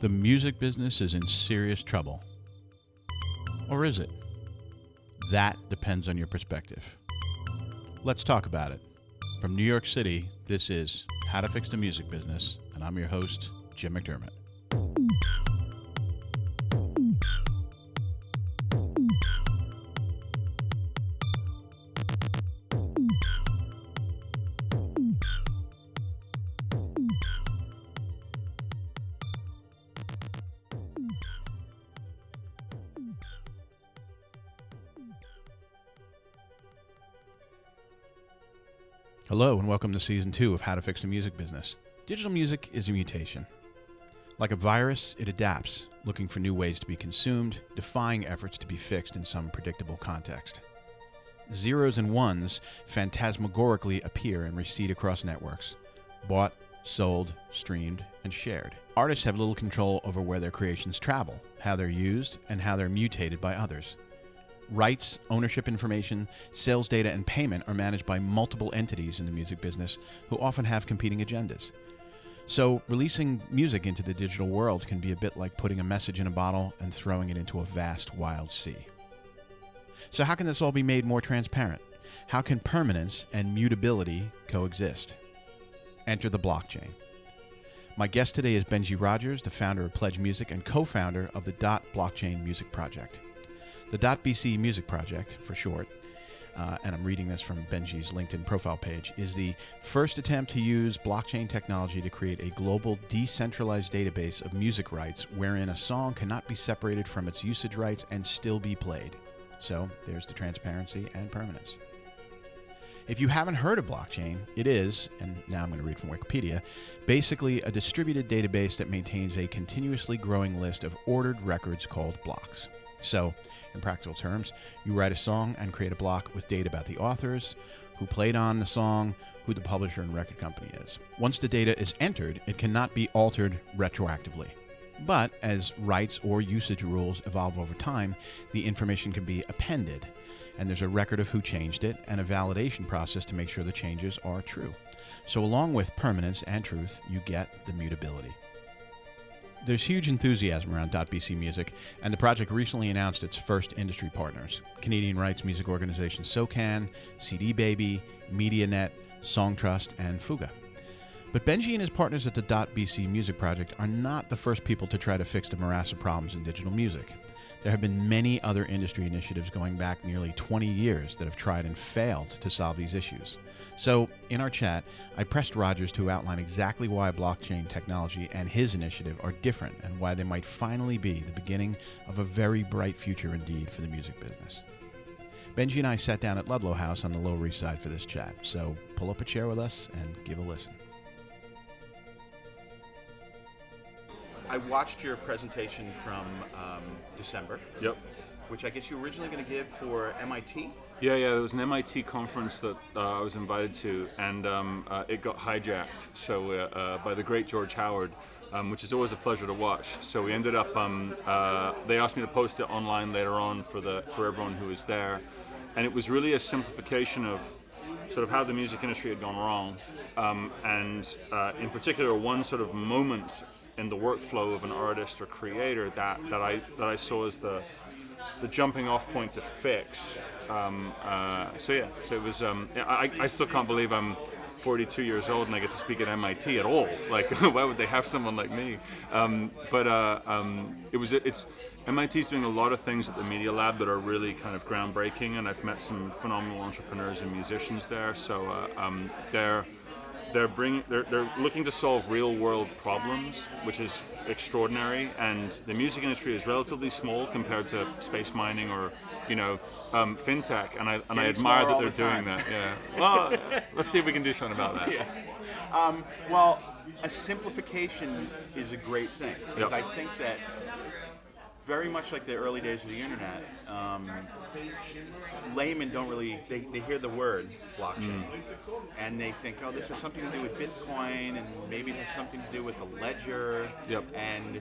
The music business is in serious trouble. Or is it? That depends on your perspective. Let's talk about it. From New York City, this is How to Fix the Music Business, and I'm your host, Jim McDermott. Hello and welcome to Season 2 of How to Fix the Music Business. Digital music is a mutation. Like a virus, it adapts, looking for new ways to be consumed, defying efforts to be fixed in some predictable context. Zeros and ones phantasmagorically appear and recede across networks. Bought, sold, streamed, and shared. Artists have little control over where their creations travel, how they're used, and how they're mutated by others. Rights, ownership information, sales data, and payment are managed by multiple entities in the music business who often have competing agendas. So, releasing music into the digital world can be a bit like putting a message in a bottle and throwing it into a vast, wild sea. So how can this all be made more transparent? How can permanence and mutability coexist? Enter the blockchain. My guest today is Benji Rogers, the founder of Pledgemusic and co-founder of the Blockchain Music Project. The .bc Music Project, for short, and I'm reading this from Benji's LinkedIn profile page, is the first attempt to use blockchain technology to create a global decentralized database of music rights wherein a song cannot be separated from its usage rights and still be played. So there's the transparency and permanence. If you haven't heard of blockchain, it is, and now I'm going to read from Wikipedia, basically a distributed database that maintains a continuously growing list of ordered records called blocks. So, in practical terms, you write a song and create a block with data about the authors, who played on the song, who the publisher and record company is. Once the data is entered, it cannot be altered retroactively. But as rights or usage rules evolve over time, the information can be appended, and there's a record of who changed it and a validation process to make sure the changes are true. So along with permanence and truth, you get the mutability. There's huge enthusiasm around .bc Music, and the project recently announced its first industry partners: Canadian rights music organization SOCAN, CD Baby, MediaNet, Songtrust, and Fuga. But Benji and his partners at the .bc Music Project are not the first people to try to fix the morass of problems in digital music. There have been many other industry initiatives going back nearly 20 years that have tried and failed to solve these issues. So, in our chat, I pressed Rogers to outline exactly why blockchain technology and his initiative are different and why they might finally be the beginning of a very bright future indeed for the music business. Benji and I sat down at Ludlow House on the Lower East Side for this chat, so pull up a chair with us and give a listen. I watched your presentation from December. Yep. Which I guess you were originally going to give for MIT? Yeah, there was an MIT conference that I was invited to, and it got hijacked by the great George Howard, which is always a pleasure to watch. So we ended up, they asked me to post it online later on for everyone who was there, and it was really a simplification of sort of how the music industry had gone wrong, and in particular one sort of moment in the workflow of an artist or creator that I saw as the jumping off point to fix. So it was. I still can't believe I'm 42 years old and I get to speak at MIT at all. Like, why would they have someone like me? It's MIT's doing a lot of things at the Media Lab that are really kind of groundbreaking, and I've met some phenomenal entrepreneurs and musicians there. So they're looking to solve real world problems, which is extraordinary, and the music industry is relatively small compared to space mining or fintech, and I admire that they're doing that. Yeah. Well, let's see if we can do something about that. Yeah. Well, a simplification is a great thing, because I think that very much like the early days of the internet, laymen don't really, they hear the word blockchain and they think, oh, this has something to do with Bitcoin, and maybe it has something to do with a ledger. Yep. And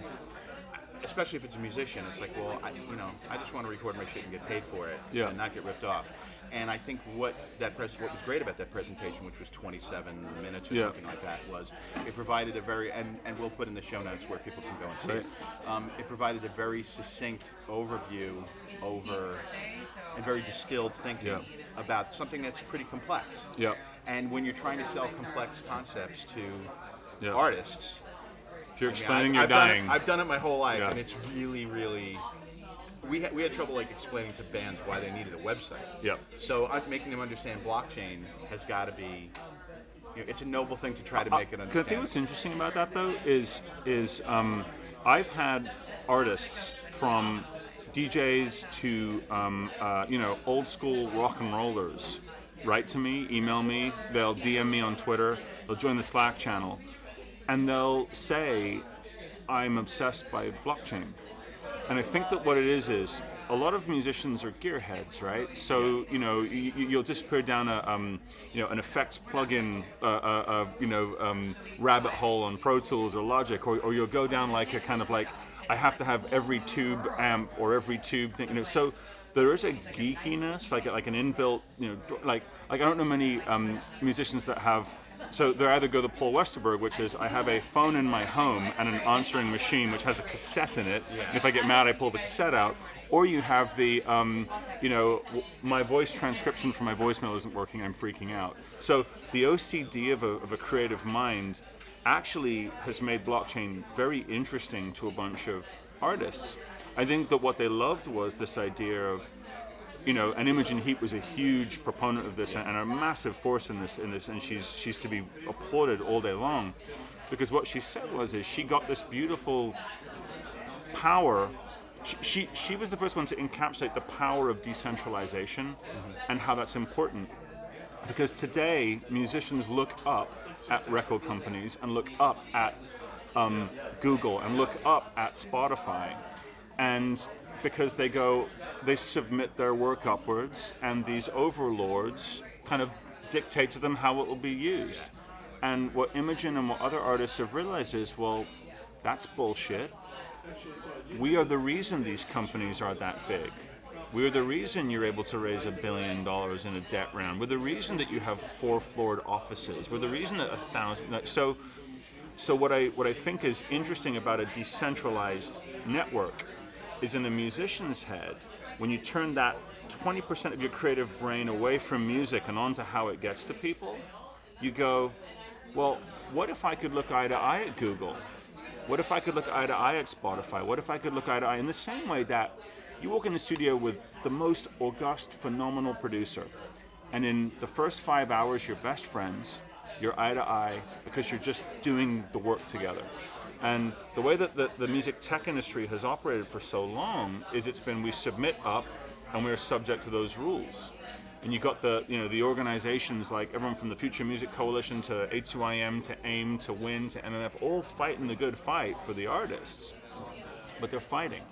especially if it's a musician, it's like, well, I just want to record my shit and get paid for it, Yeah. and not get ripped off. And I think what was great about that presentation, which was 27 minutes or Yeah. something like that, was it provided a very, and we'll put in the show notes where people can go and see it. It provided a very succinct overview and very distilled thinking about something that's pretty complex. Yeah. And when you're trying to sell complex concepts to artists, if you're explaining you're dying. I've done it my whole life, Yeah. and it's really, really. We had trouble like explaining to bands why they needed a website. Yeah. So making them understand blockchain has got to be. It's a noble thing to try to make it understand. Can I tell you what's interesting about that though? Is I've had artists from DJs to old school rock and rollers write to me, email me, they'll DM me on Twitter, they'll join the Slack channel, and they'll say, I'm obsessed by blockchain. And I think that what it is a lot of musicians are gearheads, right? So you'll disappear down an effects plugin, rabbit hole on Pro Tools or Logic, or you'll go down like a kind of like I have to have every tube amp or every tube thing, So there is a geekiness, like an inbuilt, like I don't know many musicians that have. So they either go the Paul Westerberg, which is I have a phone in my home and an answering machine which has a cassette in it. And if I get mad, I pull the cassette out. Or you have the, my voice transcription for my voicemail isn't working, I'm freaking out. So the OCD of a creative mind actually has made blockchain very interesting to a bunch of artists. I think that what they loved was this idea of, and Imogen Heap was a huge proponent of this and a massive force in this, and she's to be applauded all day long, because what she said was she got this beautiful power. She was the first one to encapsulate the power of decentralization and how that's important. Because today musicians look up at record companies and look up at Google and look up at Spotify, and because they submit their work upwards, and these overlords kind of dictate to them how it will be used. And what Imogen and what other artists have realized is, well, that's bullshit. We are the reason these companies are that big. We're the reason you're able to raise $1 billion in a debt round. We're the reason that you have 4-floored offices. We're the reason that 1,000. So what I think is interesting about a decentralized network is in a musician's head, when you turn that 20% of your creative brain away from music and onto how it gets to people, you go, well, what if I could look eye to eye at Google? What if I could look eye to eye at Spotify? What if I could look eye to eye in the same way that you walk in the studio with the most august, phenomenal producer, and in the first 5 hours you're best friends, you're eye to eye because you're just doing the work together. And the way that the music tech industry has operated for so long is it's been we submit up and we're subject to those rules. And you got the organizations like everyone from the Future Music Coalition to A2IM to AIM to WIN to MMF, all fighting the good fight for the artists, but they're fighting.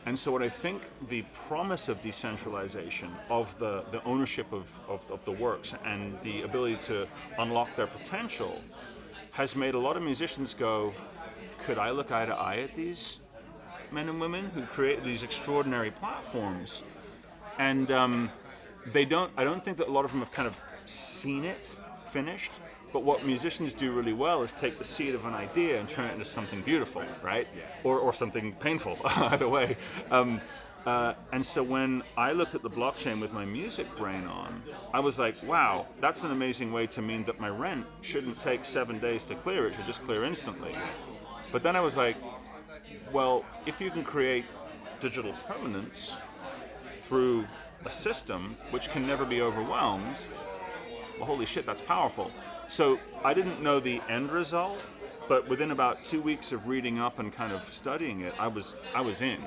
And so what I think the promise of decentralization, of the ownership of the works and the ability to unlock their potential, has made a lot of musicians go, could I look eye to eye at these men and women who create these extraordinary platforms? And I don't think that a lot of them have kind of seen it finished, but what musicians do really well is take the seed of an idea and turn it into something beautiful, right? Or something painful, either way. And so when I looked at the blockchain with my music brain on, I was like, wow, that's an amazing way to mean that my rent shouldn't take 7 days to clear, it should just clear instantly. But then I was like, well, if you can create digital permanence through a system which can never be overwhelmed, well, holy shit, that's powerful. So I didn't know the end result, but within about 2 weeks of reading up and kind of studying it, I was in.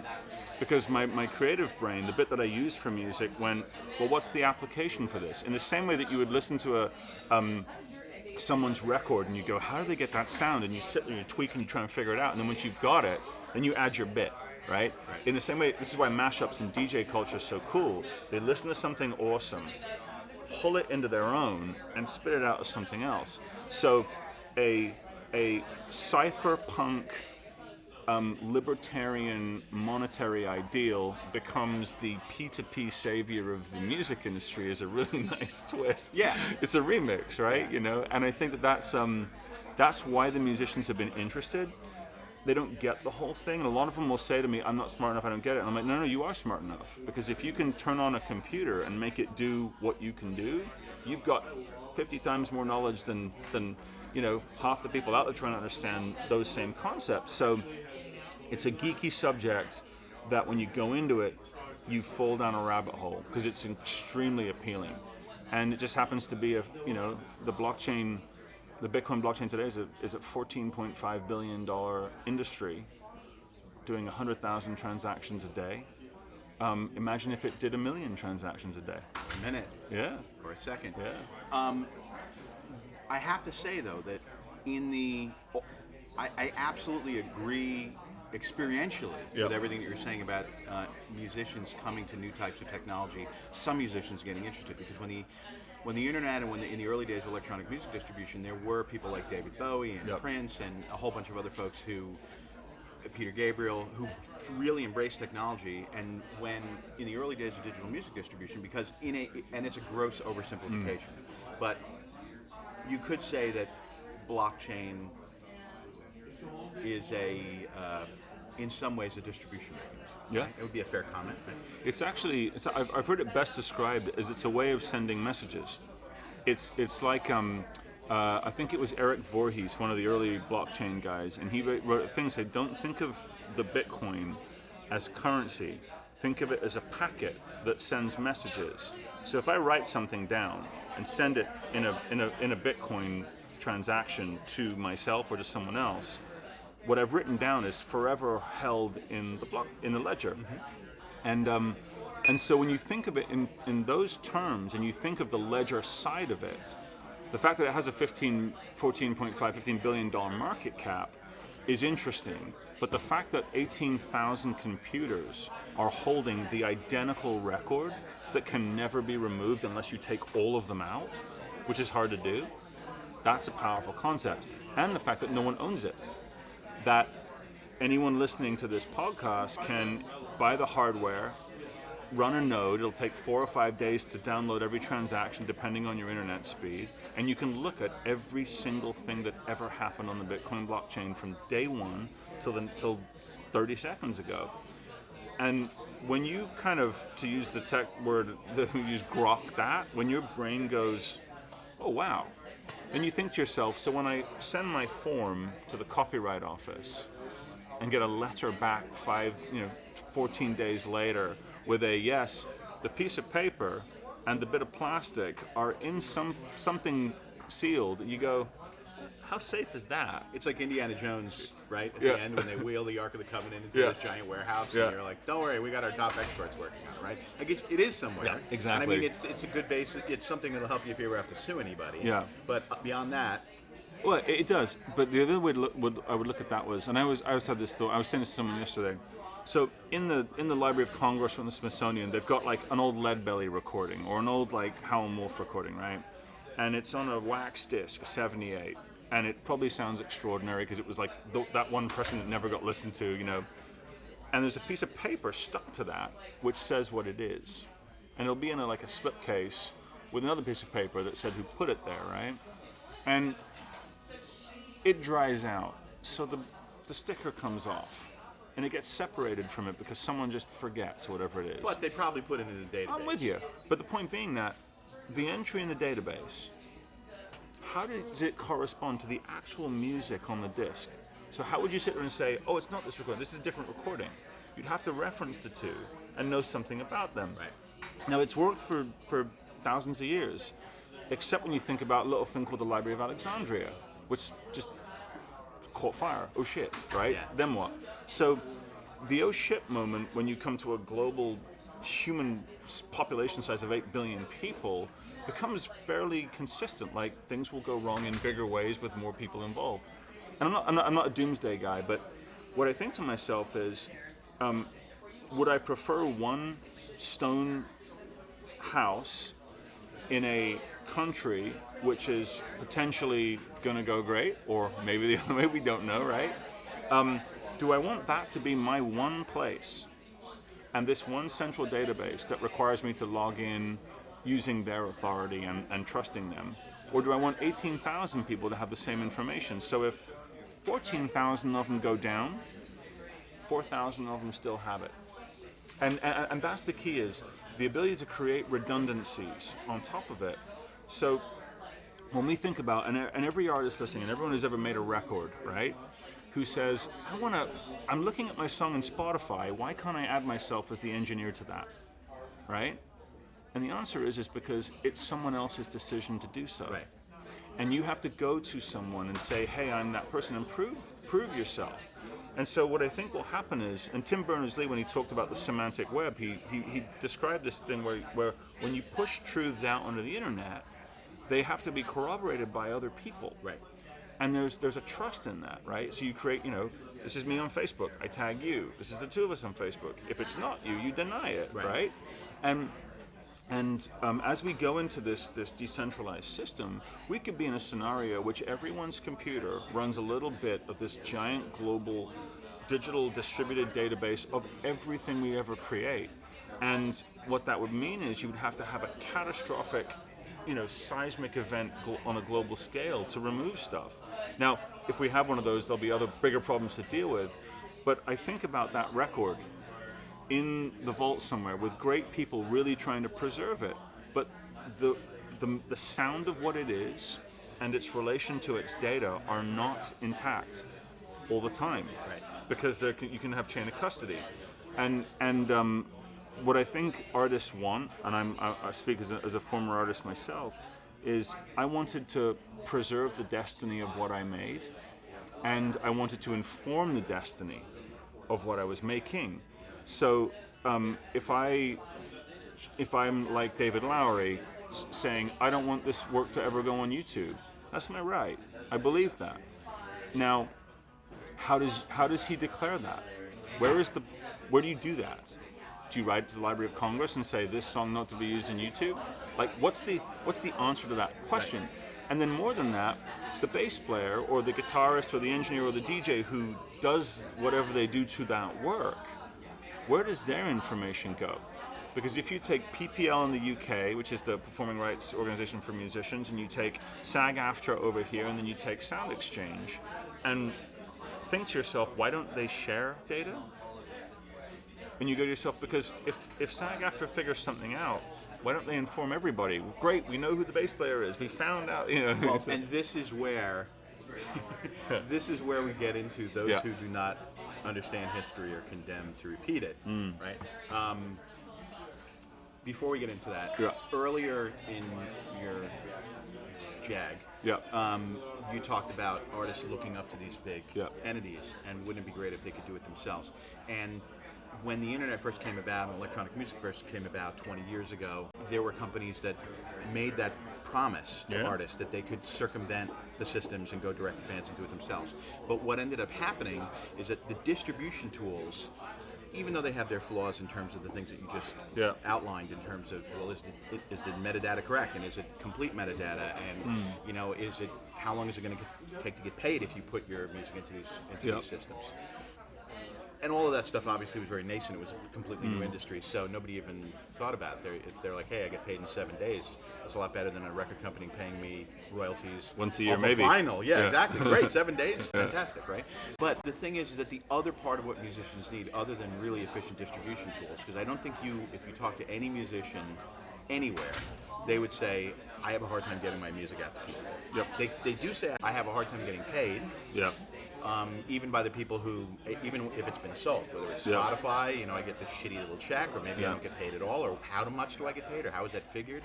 Because my creative brain, the bit that I used for music, went, well, what's the application for this? In the same way that you would listen to someone's record and you go, how do they get that sound? And you sit there and you tweak and you try and figure it out. And then once you've got it, then you add your bit, right? In the same way, this is why mashups and DJ culture is so cool. They listen to something awesome, pull it into their own, and spit it out as something else. So a cypherpunk libertarian monetary ideal becomes the P2P savior of the music industry is a really nice twist. Yeah. It's a remix, right? You know, and I think that's why the musicians have been interested. They don't get the whole thing, and a lot of them will say to me, I'm not smart enough, I don't get it. And I'm like, no, you are smart enough, because if you can turn on a computer and make it do what you can do, you've got 50 times more knowledge than you know, half the people out there trying to understand those same concepts. So it's a geeky subject that when you go into it, you fall down a rabbit hole, because it's extremely appealing. And it just happens to be the blockchain. The Bitcoin blockchain today is a $14.5 billion industry doing 100,000 transactions a day. Imagine if it did 1 million transactions a day. A minute. Yeah. Or a second. Yeah. I have to say, though, that I absolutely agree experientially with everything that you're saying about musicians coming to new types of technology, some musicians getting interested, because when the internet and in the early days of electronic music distribution, there were people like David Bowie and Prince and a whole bunch of other folks Peter Gabriel, who really embraced technology. And when in the early days of digital music distribution, because and it's a gross oversimplification, but you could say that blockchain is in some ways a distribution mechanism. Yeah, right? It would be a fair comment. It's actually, I've heard it best described as it's a way of sending messages. It's like I think it was Eric Voorhees, one of the early blockchain guys, and he wrote a thing saying, don't think of the Bitcoin as currency. Think of it as a packet that sends messages. So if I write something down and send it in a Bitcoin transaction to myself or to someone else, what I've written down is forever held in the ledger. Mm-hmm. And so when you think of it in those terms, and you think of the ledger side of it, the fact that it has a $15 billion market cap is interesting. But the fact that 18,000 computers are holding the identical record that can never be removed unless you take all of them out, which is hard to do, that's a powerful concept. And the fact that no one owns it. That anyone listening to this podcast can buy the hardware, run a node. It'll take 4 or 5 days to download every transaction depending on your internet speed, and you can look at every single thing that ever happened on the Bitcoin blockchain from day one till 30 seconds ago. And when you kind of, to use the tech word, use grok that, when your brain goes, oh wow, then you think to yourself, so when I send my form to the Copyright Office and get a letter back 14 days later with a yes, the piece of paper and the bit of plastic are in something sealed, you go, how safe is that? It's like Indiana Jones, right? At the end when they wheel the Ark of the Covenant into this giant warehouse, and you're like, don't worry, we got our top experts working on it, right? Like it is somewhere. Yeah, exactly. And I mean, it's a good base. It's something that'll help you if you ever have to sue anybody. Yeah. But beyond that, well, it does. But the other way I would look at that was, and I always had this thought. I was saying this to someone yesterday. So in the Library of Congress from the Smithsonian, they've got like an old Leadbelly recording or an old like Howlin' Wolf recording, right? And it's on a wax disc, a 78. And it probably sounds extraordinary because it was like that one person that never got listened to, And there's a piece of paper stuck to that which says what it is. And it'll be in a slipcase with another piece of paper that said who put it there, right? And it dries out. So the sticker comes off. And it gets separated from it because someone just forgets whatever it is. But they probably put it in the database. I'm with you. But the point being that the entry in the database, how does it correspond to the actual music on the disc? So how would you sit there and say, oh, it's not this recording, this is a different recording? You'd have to reference the two and know something about them. Right. Now, it's worked for thousands of years, except when you think about a little thing called the Library of Alexandria, which just caught fire. Oh, shit, right? Yeah. Then what? So the oh, shit moment when you come to a global human population size of 8 billion people becomes fairly consistent. Like, things will go wrong in bigger ways with more people involved. And I'm not a doomsday guy, but what I think to myself is, would I prefer one stone house in a country which is potentially going to go great, or maybe the other way, we don't know, right? do I want that to be my one place and this one central database that requires me to log in using their authority and trusting them? Or do I want 18,000 people to have the same information? So if 14,000 of them go down, 4,000 of them still have it. And that's the key, is the ability to create redundancies on top of it. So when we think about, and every artist listening, and everyone who's ever made a record, right, who says, I'm looking at my song in Spotify, why can't I add myself as the engineer to that, right? And the answer is because it's someone else's decision to do so. Right. And you have to go to someone and say, hey, I'm that person, and prove yourself. And so what I think will happen is, and Tim Berners-Lee, when he talked about the semantic web, he described this thing where when you push truths out onto the internet, they have to be corroborated by other people. Right. And there's a trust in that, right? So you create, this is me on Facebook, I tag you. This is the two of us on Facebook. If it's not you, you deny it, right? And as we go into this decentralized system, we could be in a scenario which everyone's computer runs a little bit of this giant global digital distributed database of everything we ever create. And what that would mean is you would have to have a catastrophic, seismic event on a global scale to remove stuff. Now, if we have one of those, there'll be other bigger problems to deal with. But I think about that record in the vault somewhere with great people really trying to preserve it, but the sound of what it is and its relation to its data are not intact all the time, right? Because you can have chain of custody, and what I think artists want, and I speak as a former artist myself, is I wanted to preserve the destiny of what I made, and I wanted to inform the destiny of what I was making. So if I'm like David Lowery saying, I don't want this work to ever go on YouTube, that's my right. I believe that. Now, how does he declare that? Where do you do that? Do you write it to the Library of Congress and say this song not to be used in YouTube? Like, what's the answer to that question? Right. And then more than that, the bass player or the guitarist or the engineer or the DJ who does whatever they do to that work, where does their information go? Because if you take PPL in the UK, which is the Performing Rights Organization for Musicians, and you take SAG-AFTRA over here, and then you take Sound Exchange, and think to yourself, why don't they share data? And you go to yourself, because if SAG-AFTRA figures something out, why don't they inform everybody? Great, we know who the bass player is. We found out, Well, and this is where we get into those who do not understand history are condemned to repeat it, right? Before we get into that, earlier in your JAG, you talked about artists looking up to these big entities, and wouldn't it be great if they could do it themselves? And when the internet first came about and electronic music first came about 20 years ago, there were companies that made that promise to artists that they could circumvent the systems and go direct to fans and do it themselves. But what ended up happening is that the distribution tools, even though they have their flaws in terms of the things that you just outlined in terms of, well, is the metadata correct, and is it complete metadata, and is it, how long is it going to take to get paid if you put your music into these systems? And all of that stuff obviously was very nascent. It was a completely new industry, so nobody even thought about it. If they're like, hey, I get paid in 7 days, that's a lot better than a record company paying me royalties once a year, off maybe. Vinyl. Yeah, exactly. Great, 7 days, fantastic, right? But the thing is that the other part of what musicians need, other than really efficient distribution tools, because I don't think if you talk to any musician anywhere, they would say, I have a hard time getting my music out to people. Yep. They do say, I have a hard time getting paid. Yep. Even by the people who, even if it's been sold, whether it's Spotify, I get this shitty little check, or maybe I don't get paid at all, or how much do I get paid, or how is that figured?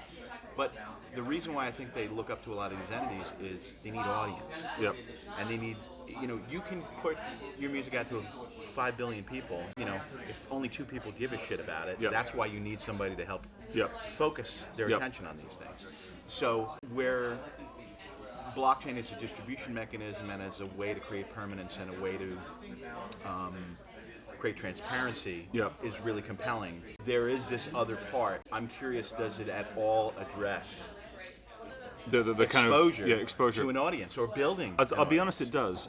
But the reason why I think they look up to a lot of these entities is they need audience. Yep. And they need, you can put your music out to 5 billion people, if only 2 people give a shit about it, that's why you need somebody to help focus their attention on these things. So where blockchain is a distribution mechanism and as a way to create permanence and a way to create transparency is really compelling. There is this other part. I'm curious, does it at all address the kind exposure, of exposure to an audience or building. I'll be honest, it does,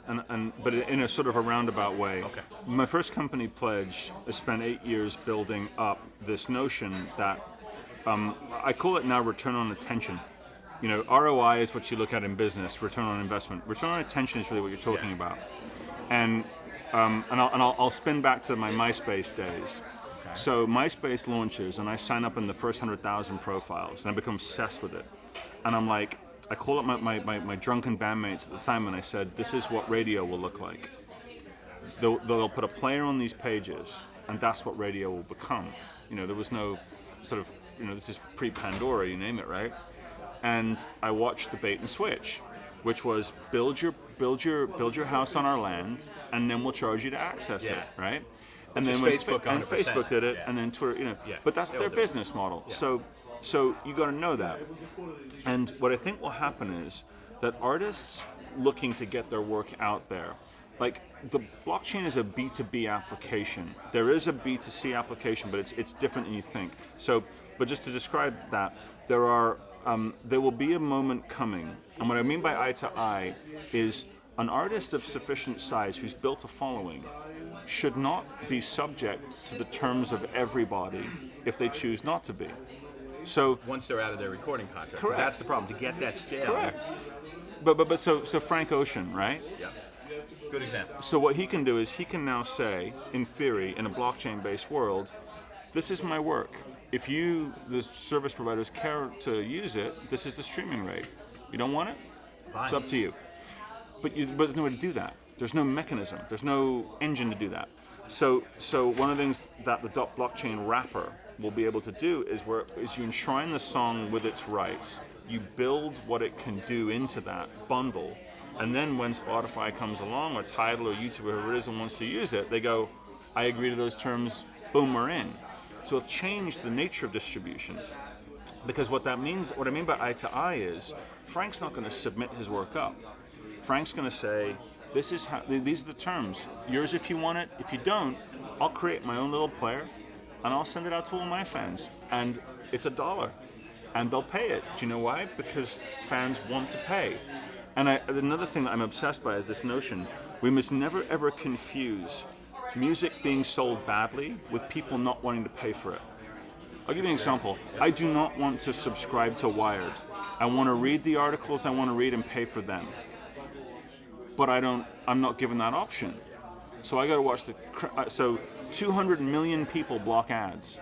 but in a sort of a roundabout way. Okay. My first company, Pledge, I spent 8 years building up this notion that I call it now return on attention. You know, ROI is what you look at in business. Return on investment. Return on attention is really what you're talking about. And I'll spin back to my MySpace days. Okay. So MySpace launches, and I sign up in the first 100,000 profiles, and I become obsessed with it. And I'm like, I call up my drunken bandmates at the time, and I said, this is what radio will look like. They'll put a player on these pages, and that's what radio will become. You know, there was no sort of, you know, this is pre-Pandora, you name it, right? And I watched the bait and switch, which was build your house on our land, and then we'll charge you to access it, right? And then when Facebook did it, and then Twitter, you know, but that's their business model. Yeah. So you got to know that. And what I think will happen is that artists looking to get their work out there, like the blockchain is a B2B application. There is a B2C application, but it's different than you think. So, but just to describe that, there will be a moment coming, and what I mean by eye to eye is an artist of sufficient size who's built a following should not be subject to the terms of everybody if they choose not to be. So once they're out of their recording contract, correct. That's the problem, to get that scale. Correct. But so Frank Ocean, right? Yeah. Good example. So what he can do is he can now say, in theory, in a blockchain-based world, this is my work. If you, the service providers, care to use it, this is the streaming rate. You don't want it? Fine. It's up to you. But there's no way to do that. There's no mechanism. There's no engine to do that. So one of the things that the blockchain wrapper will be able to do is you enshrine the song with its rights. You build what it can do into that bundle, and then when Spotify comes along, or Tidal, or YouTube, or whoever it is and wants to use it, they go, I agree to those terms, boom, we're in. So it'll change the nature of distribution. Because what I mean by eye to eye is, Frank's not going to submit his work up. Frank's going to say, these are the terms. Yours if you want it. If you don't, I'll create my own little player, and I'll send it out to all my fans. And it's $1. And they'll pay it. Do you know why? Because fans want to pay. And another thing that I'm obsessed by is this notion, we must never ever confuse music being sold badly with people not wanting to pay for it. I'll give you an example. I do not want to subscribe to Wired. I want to read the articles I want to read and pay for them. But I'm not given that option. So I got to watch so 200 million people block ads,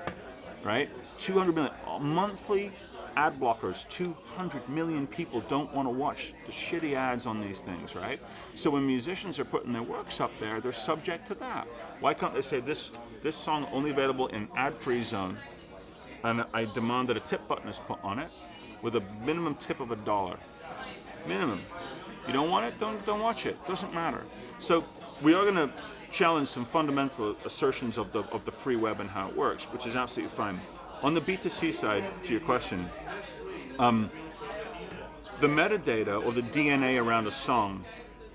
right? 200 million monthly ad blockers. 200 million people don't want to watch the shitty ads on these things, right? So when musicians are putting their works up there, they're subject to that. Why can't they say this song only available in ad-free zone, and I demand that a tip button is put on it with a minimum tip of $1. Minimum. You don't want it? Don't watch it. Doesn't matter. So we are going to challenge some fundamental assertions of the free web and how it works, which is absolutely fine. On the B2C side, to your question, the metadata or the DNA around a song,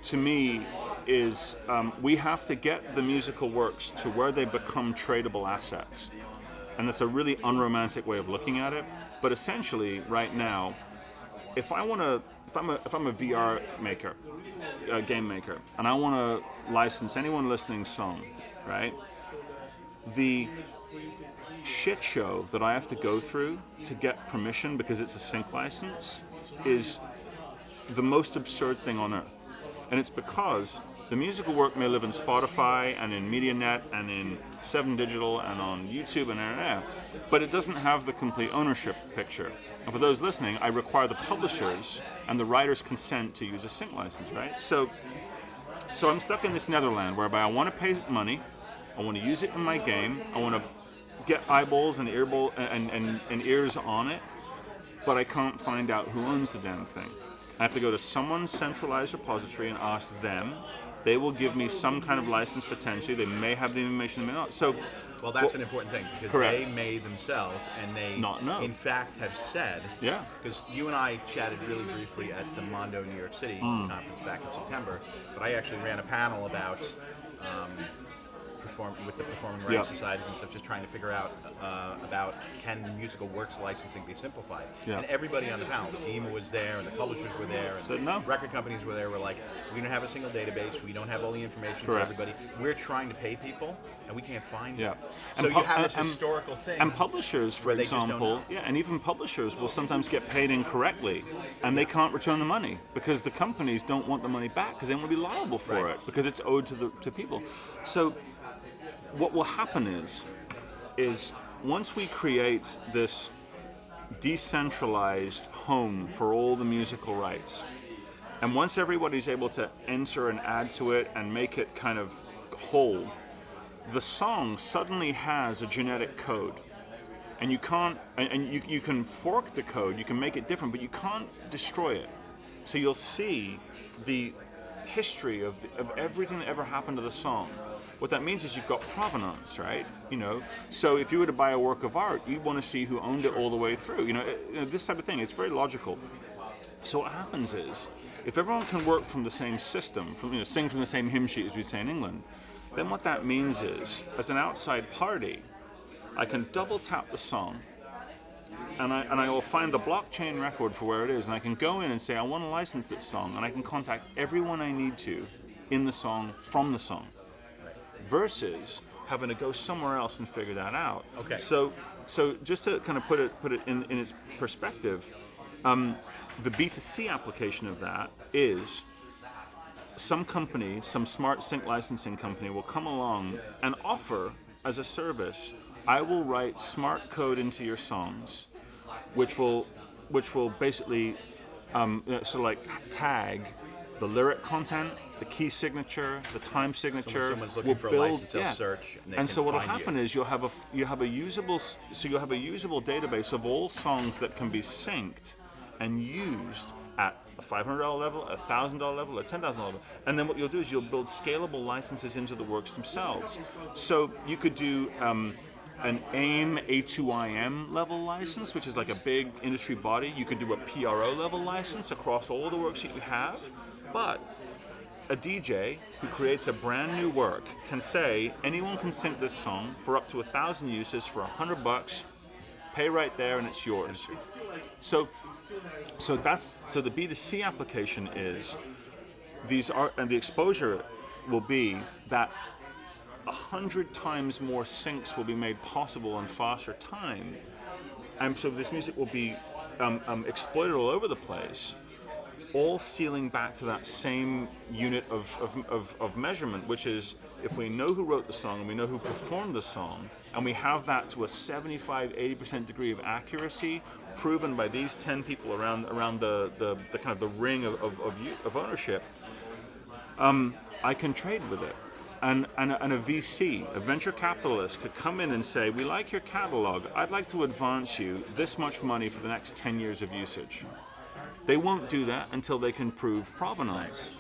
to me, is we have to get the musical works to where they become tradable assets. And that's a really unromantic way of looking at it. But essentially, right now, if I'm a VR maker, a game maker, and I want to license anyone listening song, right? The shit show that I have to go through to get permission because it's a sync license is the most absurd thing on earth. And it's because the musical work may live in Spotify and in MediaNet and in 7 Digital and on YouTube and internet, but it doesn't have the complete ownership picture. And for those listening, I require the publishers and the writers' consent to use a sync license, right? So I'm stuck in this netherland whereby I want to pay money, I want to use it in my game, I want to get eyeballs and ears on it, but I can't find out who owns the damn thing. I have to go to someone's centralized repository and ask them. They will give me some kind of license potentially. They may have the information, they may not. So, well, that's an important thing because correct. They may themselves, and they not know. In fact have said, because you and I chatted really briefly at the Mondo New York City conference back in September, but I actually ran a panel about with the performing rights societies and stuff, just trying to figure out about can musical works licensing be simplified. Yeah. And everybody on the panel, the team was there, and the publishers were there, and Said no. record companies were there. Were like, we don't have a single database, we don't have all the information Correct. for everybody. We're trying to pay people, and we can't find Yeah. it. So you have this historical thing. And publishers, for where they just don't example, know. and even publishers will sometimes get paid incorrectly, and they can't return the money because the companies don't want the money back because they want to be liable for it because it's owed to people. So what will happen is once we create this decentralized home for all the musical rights, and once everybody's able to enter and add to it and make it kind of whole, the song suddenly has a genetic code. And you can't, and you can fork the code, you can make it different, but you can't destroy it. So you'll see the history of everything that ever happened to the song. What that means is you've got provenance, right? So if you were to buy a work of art, you want to see who owned it all the way through. This type of thing, it's very logical. So what happens is, if everyone can work from the same system, sing from the same hymn sheet as we say in England, then what that means is, as an outside party, I can double tap the song, and I will find the blockchain record for where it is, and I can go in and say I want to license this song, and I can contact everyone I need to in the song from the song, versus having to go somewhere else and figure that out. Okay. So just to kind of put it in its perspective, the B2C application of that is some company, some smart sync licensing company will come along and offer as a service, I will write smart code into your songs, which will basically sort of like tag the lyric content, the key signature, the time signature. Someone's looking will for a build, license, they'll search, and so what'll find happen is you'll have a usable database of all songs that can be synced and used at a $500 level, a $1,000 level, a $10,000 level. And then what you'll do is you'll build scalable licenses into the works themselves. So you could do an AIM A2IM level license, which is like a big industry body. You could do a PRO level license across all the works that you have. But a DJ who creates a brand new work can say, anyone can sync this song for up to 1,000 uses for $100. Pay right there, and it's yours. So the B2C application is and the exposure will be that 100 times more syncs will be made possible in faster time, and so this music will be exploited all over the place, all sealing back to that same unit of measurement, which is if we know who wrote the song and we know who performed the song, and we have that to a 75-80% degree of accuracy, proven by these 10 people around the kind of the ring of ownership, I can trade with it. And a VC, a venture capitalist, could come in and say, we like your catalog, I'd like to advance you this much money for the next 10 years of usage. They won't do that until they can prove provenance.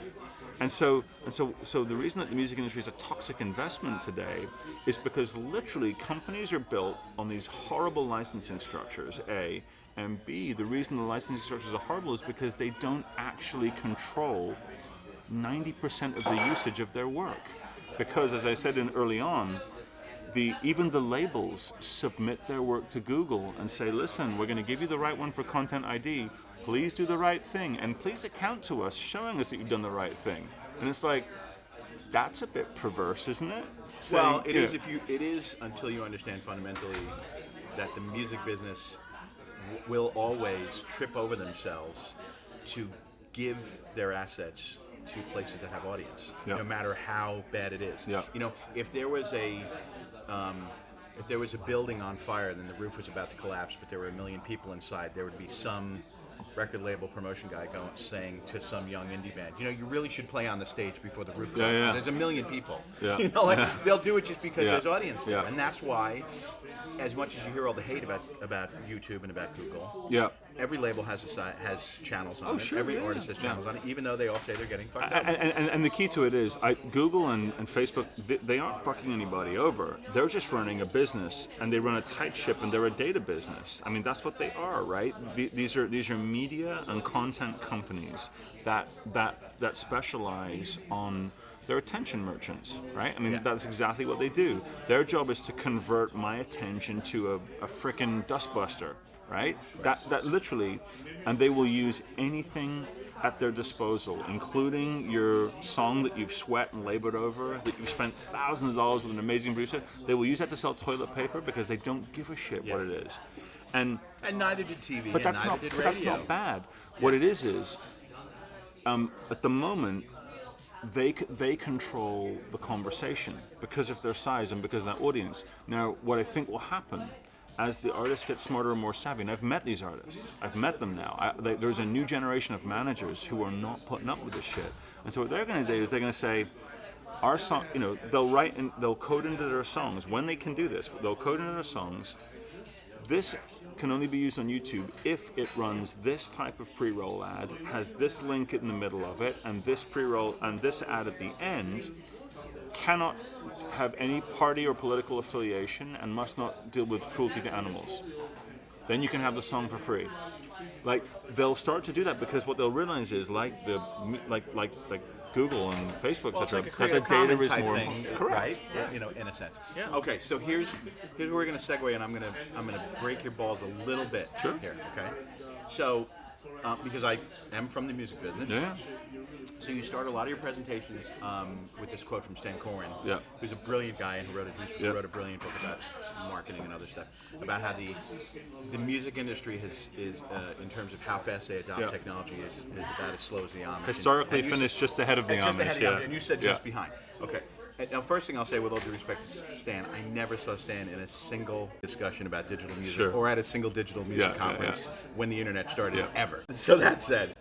And so the reason that the music industry is a toxic investment today is because literally companies are built on these horrible licensing structures, A, and B, the reason the licensing structures are horrible is because they don't actually control 90% of the usage of their work. Because, as I said early on, even the labels submit their work to Google and say, listen, we're going to give you the right one for Content ID. Please do the right thing, and please account to us, showing us that you've done the right thing. And it's like, that's a bit perverse, isn't it? Well, it is it is until you understand fundamentally that the music business will always trip over themselves to give their assets to places that have audience, no matter how bad it is. Yeah. If there was a building on fire, then the roof was about to collapse, but there were 1 million people inside, there would be some record label promotion guy saying to some young indie band, you really should play on the stage before the roof collapses. Yeah. There's 1 million people. Yeah. They'll do it just because there's audience there. Yeah. And that's why, as much as you hear all the hate about YouTube and about Google, every label has channels on it. Sure, every artist has channels on it, even though they all say they're getting fucked up. And the key to it is, Google and Facebook, they aren't fucking anybody over. They're just running a business, and they run a tight ship, and they're a data business. I mean, that's what they are, right? These are media and content companies that specialize on They're attention merchants, right? I mean, that's exactly what they do. Their job is to convert my attention to a frickin' dustbuster, right? That literally, and they will use anything at their disposal, including your song that you've sweat and labored over, that you've spent thousands of dollars with an amazing producer. They will use that to sell toilet paper because they don't give a shit what it is. And neither did TV, but that's and neither not, did but radio. that's not bad. What it is at the moment, they control the conversation because of their size and because of that audience. Now, what I think will happen as the artists get smarter and more savvy, and I've met these artists, I've met them now. There's a new generation of managers who are not putting up with this shit. And so what they're going to do is they're going to say, our song, they'll write and they'll code into their songs when they can do this. They'll code into their songs. This can only be used on YouTube if it runs this type of pre-roll ad, has this link in the middle of it, and this pre-roll and this ad at the end, cannot have any party or political affiliation, and must not deal with cruelty to animals. Then you can have the song for free. Like, they'll start to do that because what they'll realize is, like Google and Facebook, etc., like that the data is more thing, correct. right? Yeah. In a sense. Yeah. Okay, so here's where we're going to segue, and I'm gonna break your balls a little bit here. Okay. So, because I am from the music business. Yeah. So you start a lot of your presentations with this quote from Stan Coren, Yeah. who's a brilliant guy and who wrote a brilliant book about marketing and other stuff, about how the music industry is in terms of how fast they adopt technology is about as slow as the Amish. Historically finished just ahead of the just ahead Amish, of the Amish, and you said just Yeah. behind. Okay. Now, first thing I'll say, with all due respect to Stan, I never saw Stan in a single discussion about digital music Sure. or at a single digital music conference when the internet started, Yeah. ever. So that said,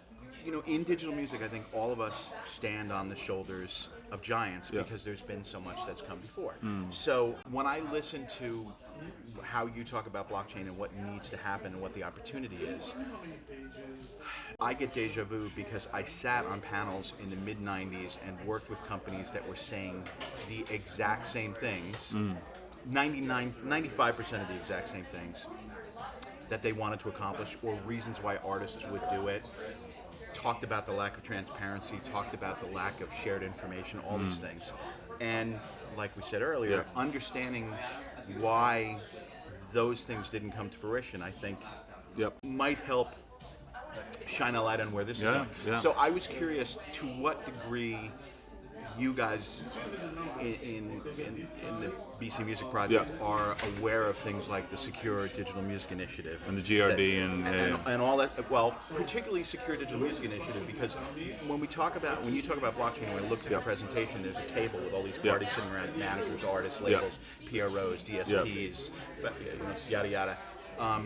in digital music, I think all of us stand on the shoulders of giants because there's been so much that's come before. So when I listen to how you talk about blockchain and what needs to happen and what the opportunity is, I get deja vu because I sat on panels in the mid-90s and worked with companies that were saying the exact same things, 95% of the exact same things that they wanted to accomplish, or reasons why artists would do it. Talked about the lack of transparency, talked about the lack of shared information, all these things. And like we said earlier, understanding why those things didn't come to fruition, I think, might help shine a light on where this is going. Yeah. So I was curious to what degree you guys in the BC Music Project are aware of things like the Secure Digital Music Initiative And the GRD and all that. Well, particularly Secure Digital Music Initiative, because when you talk about blockchain, when I look at the presentation, there's a table with all these parties sitting around: managers, artists, labels, PROs, DSPs, yada yada.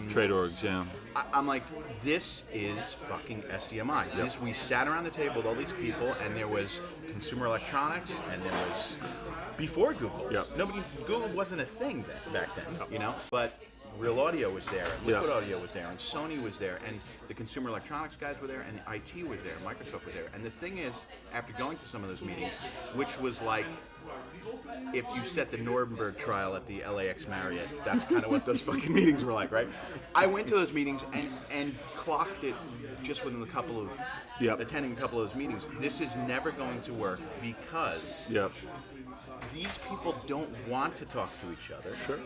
Trade orgs, I'm like, this is fucking SDMI. We sat around the table with all these people, and there was consumer electronics, and there was before Google. Google wasn't a thing back then, But Real Audio was there, and Liquid Audio was there, and Sony was there, and the consumer electronics guys were there, and the IT was there, Microsoft was there. And the thing is, after going to some of those meetings, which was like, if you set the Nuremberg trial at the LAX Marriott, that's kind of what those fucking meetings were like, right? I went to those meetings and clocked it just within attending a couple of those meetings. This is never going to work because these people don't want to talk to each other. Sure.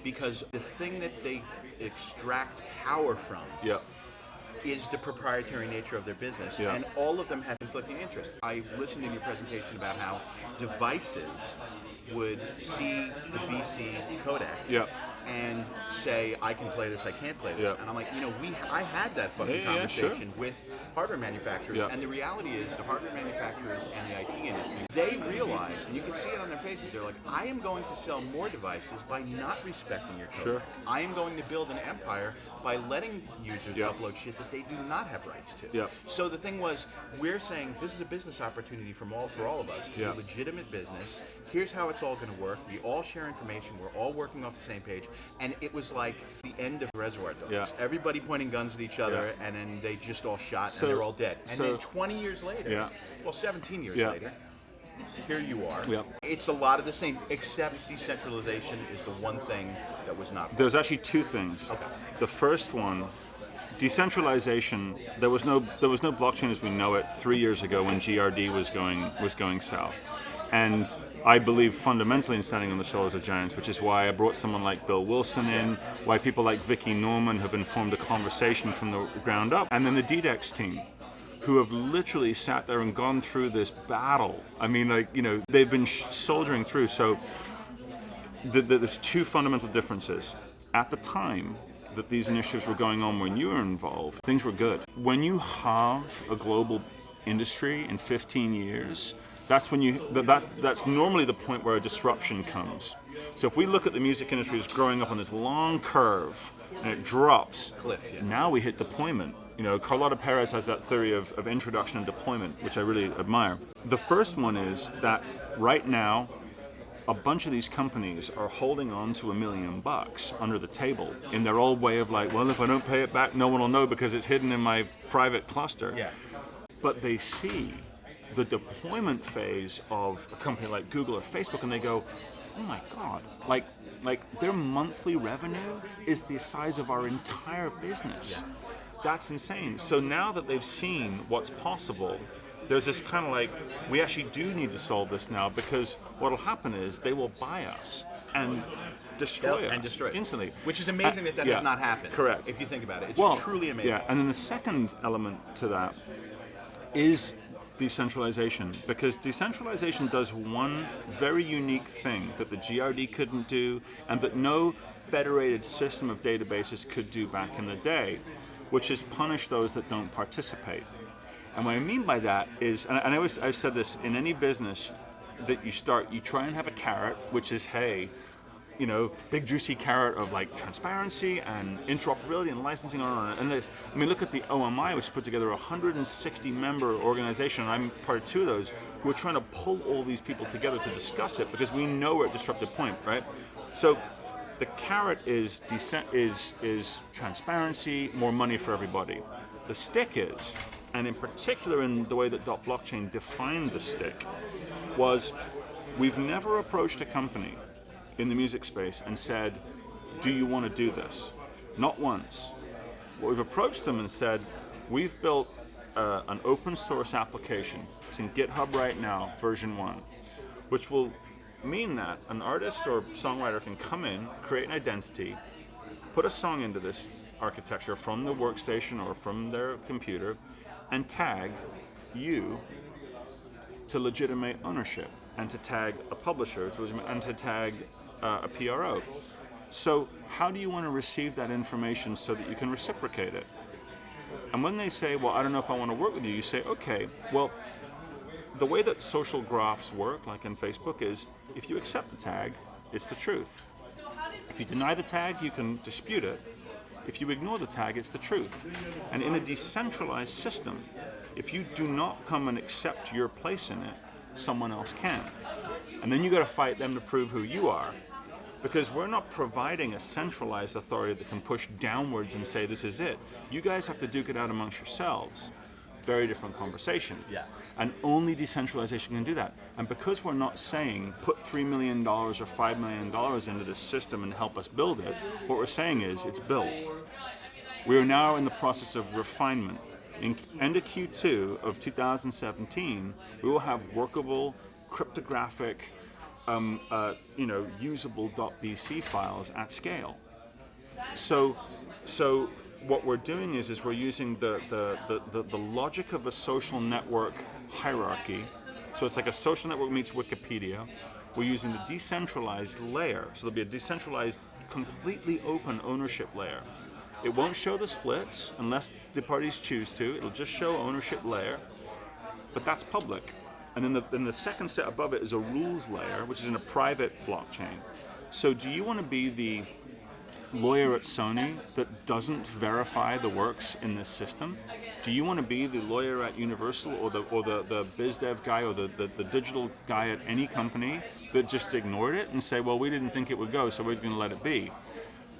Because the thing that they extract power from is the proprietary nature of their business, and all of them have conflicting interests. I listened in your presentation about how devices would see the BC codec and say, I can play this, I can't play this. And I'm like, I had that fucking conversation with hardware manufacturers, and the reality is the hardware manufacturers and the IT industry, they realize, and you can see it on their faces, they're like, I am going to sell more devices by not respecting your codec. I am going to build an empire by letting users upload shit that they do not have rights to. So the thing was, we're saying this is a business opportunity for all of us to do legitimate business. Here's how it's all going to work. We all share information. We're all working off the same page. And it was like the end of Reservoir Dogs. Everybody pointing guns at each other, and then they just all shot, and they're all dead. And then 20 years later, 17 years later, here you are. It's a lot of the same, except decentralization is the one thing that was not. There's actually two things. The first one decentralization. There was no blockchain as we know it 3 years ago when GRD was going south, and I believe fundamentally in standing on the shoulders of giants, which is why I brought someone like Bill Wilson in, why people like Vicky Norman have informed a conversation from the ground up, and then the DDEX team, who have literally sat there and gone through this battle. I mean, they've been soldiering through. So there's two fundamental differences. At the time that these initiatives were going on when you were involved, things were good. When you have a global industry in 15 years, that's when that's normally the point where a disruption comes. So if we look at the music industry as growing up on this long curve and it drops, cliff, yeah. Now we hit deployment. Carlotta Perez has that theory of introduction and deployment, which I really admire. The first one is that right now, a bunch of these companies are holding on to $1 million under the table in their old way of well, if I don't pay it back, no one will know because it's hidden in my private cluster. Yeah. But they see the deployment phase of a company like Google or Facebook, and they go, oh my God, like their monthly revenue is the size of our entire business. Yeah. That's insane. So now that they've seen what's possible, there's this kind of we actually do need to solve this now, because what'll happen is they will buy us and destroy us instantly. Which is amazing that has not happened. Correct. If you think about it. It's truly amazing. Yeah, and then the second element to that is decentralization, because decentralization does one very unique thing that the GRD couldn't do and that no federated system of databases could do back in the day, which is punish those that don't participate. And what I mean by that is, and I've said this, in any business that you start, you try and have a carrot, which is, hey, big juicy carrot of transparency and interoperability and licensing on and this. I mean, look at the OMI, which put together a 160-member organization, and I'm part of two of those, who are trying to pull all these people together to discuss it, because we know we're at a disruptive point, right? So the carrot is transparency, more money for everybody. The stick is, and in particular in the way that .blockchain defined the stick, was we've never approached a company in the music space and said, do you want to do this? Not once. What we've approached them and said, we've built an open source application. It's in GitHub right now, version 1, which will mean that an artist or songwriter can come in, create an identity, put a song into this architecture from the workstation or from their computer, and tag you to legitimate ownership, and to tag a publisher, and to tag a PRO. So how do you want to receive that information so that you can reciprocate it? And when they say, well, I don't know if I want to work with you, you say, okay, well, the way that social graphs work, like in Facebook, is if you accept the tag, it's the truth. If you deny the tag, you can dispute it. If you ignore the tag, it's the truth. And in a decentralized system, if you do not come and accept your place in it, someone else can. And then you got to fight them to prove who you are. Because we're not providing a centralized authority that can push downwards and say, this is it. You guys have to duke it out amongst yourselves. Very different conversation. Yeah. And only decentralization can do that. And because we're not saying, put $3 million or $5 million into this system and help us build it, what we're saying is, it's built. We are now in the process of refinement. In end of Q2 of 2017, we will have workable, cryptographic, usable .bc files at scale. So what we're doing is we're using the logic of a social network hierarchy. So it's like a social network meets Wikipedia. We're using the decentralized layer. So there'll be a decentralized, completely open ownership layer. It won't show the splits unless the parties choose to. It'll just show ownership layer, but that's public. And then the second set above it is a rules layer, which is in a private blockchain. So do you want to be the lawyer at Sony that doesn't verify the works in this system? Do you want to be the lawyer at Universal or the biz dev guy or the digital guy at any company that just ignored it and say, well, we didn't think it would go, so we're going to let it be?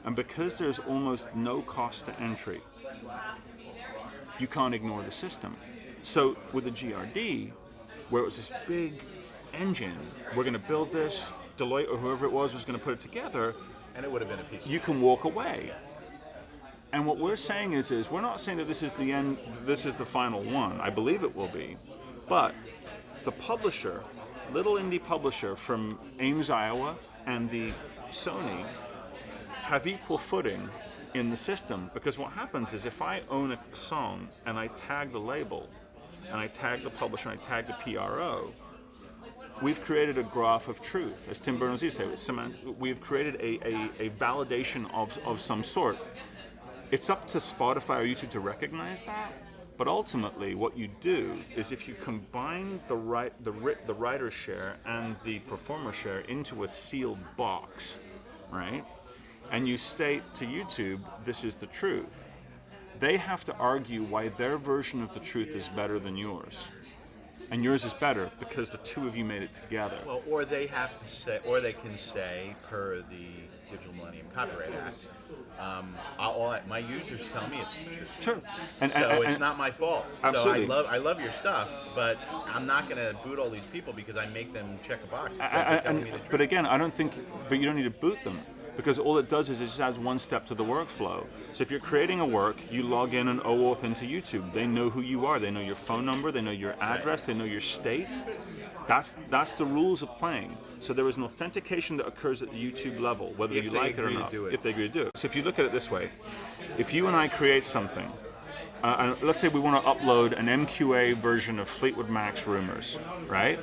And because there's almost no cost to entry, you can't ignore the system. So with the GRD, where it was this big engine, we're going to build this, Deloitte or whoever it was going to put it together, and it would have been a piece. You can walk away. And what we're saying is we're not saying that this is the end, this is the final one. I believe it will be. But the publisher, little indie publisher from Ames, Iowa, and the Sony have equal footing in the system, because what happens is if I own a song and I tag the label, and I tag the publisher, and I tag the PRO, we've created a graph of truth. As Tim Berners-Lee said, we've created a validation of some sort. It's up to Spotify or YouTube to recognize that, but ultimately what you do is if you combine the writer share and the performer share into a sealed box, right? And you state to YouTube, this is the truth, they have to argue why their version of the truth is better than yours. And yours is better because the two of you made it together. Well, or they have to say, or they can say, per the Digital Millennium Copyright Act, my users tell me it's the truth. Sure. And it's not my fault. Absolutely. So I love your stuff, but I'm not going to boot all these people because I make them check a box. But again, but you don't need to boot them. Because all it does is it just adds one step to the workflow. So if you're creating a work, you log in and OAuth into YouTube. They know who you are. They know your phone number. They know your address. They know your state. That's the rules of playing. So there is an authentication that occurs at the YouTube level, whether you like it or not. If they agree to do it. So if you look at it this way, if you and I create something, and let's say we want to upload an MQA version of Fleetwood Mac's Rumors, right?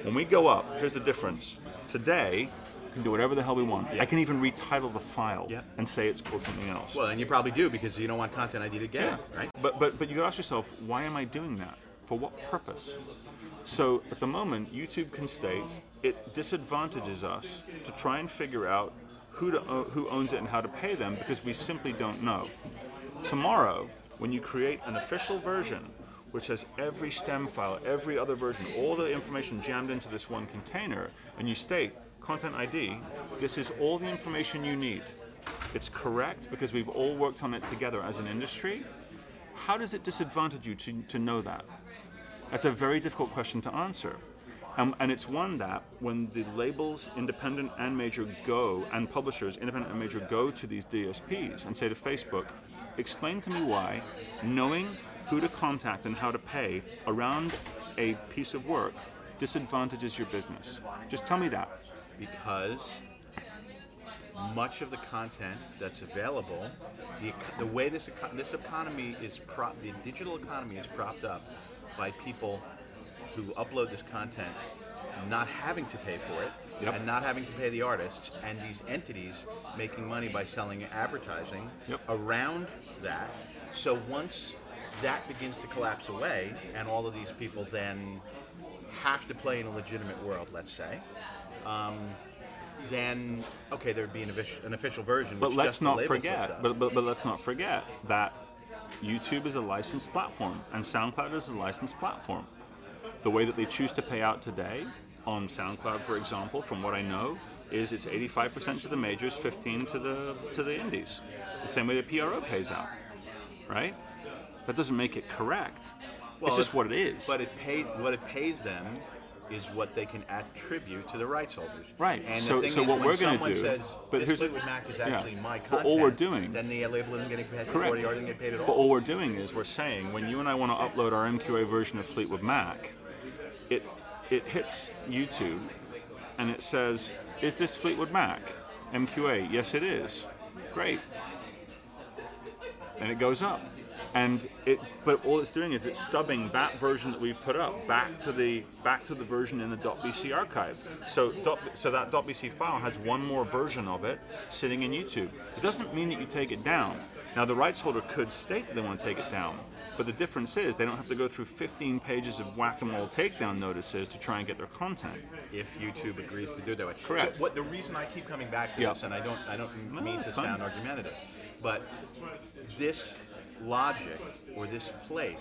When we go up, here's the difference. Today, we can do whatever the hell we want. Yeah. I can even retitle the file and say it's called something else. Well, and you probably do because you don't want Content ID to get it, right? But you gotta ask yourself, why am I doing that? For what purpose? So at the moment, YouTube can state it disadvantages us to try and figure out who owns it and how to pay them because we simply don't know. Tomorrow, when you create an official version which has every stem file, every other version, all the information jammed into this one container, and you state, Content ID, this is all the information you need. It's correct because we've all worked on it together as an industry. How does it disadvantage you to know that? That's a very difficult question to answer. And it's one that when the labels, independent and major, go, and publishers, independent and major, go to these DSPs and say to Facebook, explain to me why knowing who to contact and how to pay around a piece of work disadvantages your business. Just tell me that. Because much of the content that's available, the way this economy is the digital economy is propped up by people who upload this content not having to pay for it and not having to pay the artists, and these entities making money by selling advertising around that. So once that begins to collapse away and all of these people then have to play in a legitimate world, let's say, then okay, there'd be an official version. But let's not forget. But let's not forget that YouTube is a licensed platform and SoundCloud is a licensed platform. The way that they choose to pay out today on SoundCloud, for example, from what I know, is it's 85% to the majors, 15% to the indies. The same way the PRO pays out, right? That doesn't make it correct. Well, it's just what it is. But what it pays them is what they can attribute to the rights holders. Right. And so what we're going to do, says, but here's Fleetwood Mac is actually my content. But all we're doing, then the label isn't getting paid. Correct. Or the artist isn't getting paid at all. But all we're doing is we're saying when you and I want to upload our MQA version of Fleetwood Mac, it hits YouTube, and it says, "Is this Fleetwood Mac MQA?" Yes, it is. Great. And it goes up. But all it's doing is it's stubbing that version that we've put up back to the version in the .bc archive. So that .bc file has one more version of it sitting in YouTube. It doesn't mean that you take it down. Now the rights holder could state that they want to take it down, but the difference is they don't have to go through 15 pages of whack-a-mole takedown notices to try and get their content. If YouTube agrees to do it that way. Correct. So the reason I keep coming back to this, and I don't mean to sound argumentative, but this logic or this place,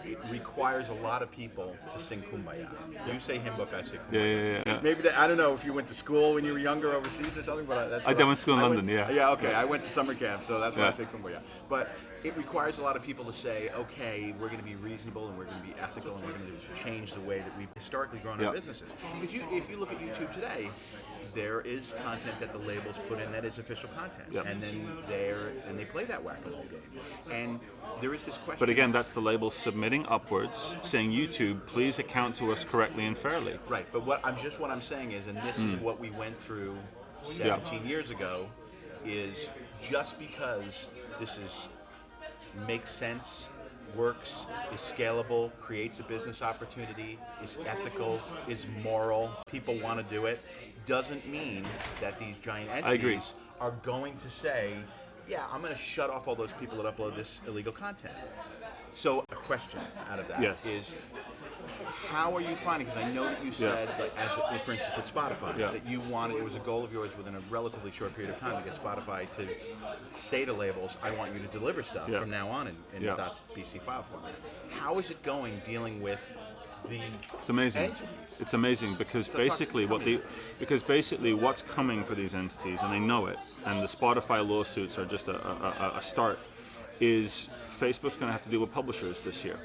it requires a lot of people to sing Kumbaya. You say hymn book, I say Kumbaya. Yeah. Maybe I don't know if you went to school when you were younger overseas or something, but that's I went to school in London. Yeah, okay. I went to summer camp, so that's why I say Kumbaya. But it requires a lot of people to say, okay, we're going to be reasonable and we're going to be ethical and we're going to change the way that we've historically grown our businesses. Because if you look at YouTube today, there is content that the labels put in that is official content, Yep. and then they play that whack-a-mole game. And there is this question. But again, that's the label submitting upwards, saying YouTube, please account to us correctly and fairly. Right, but what I'm saying is, and this is what we went through 17 years ago, is just because this makes sense, works, is scalable, creates a business opportunity, is ethical, is moral, people want to do it, doesn't mean that these giant entities are going to say, yeah, I'm going to shut off all those people that upload this illegal content. So a question out of that is, how are you finding, because I know that you said, like, as for instance with Spotify, that you wanted, it was a goal of yours within a relatively short period of time to get Spotify to say to labels, I want you to deliver stuff from now on in .bc file format. How is it going dealing with the It's amazing. entities? It's amazing because basically what's coming for these entities, and they know it, and the Spotify lawsuits are just a start, is Facebook's going to have to deal with publishers this year.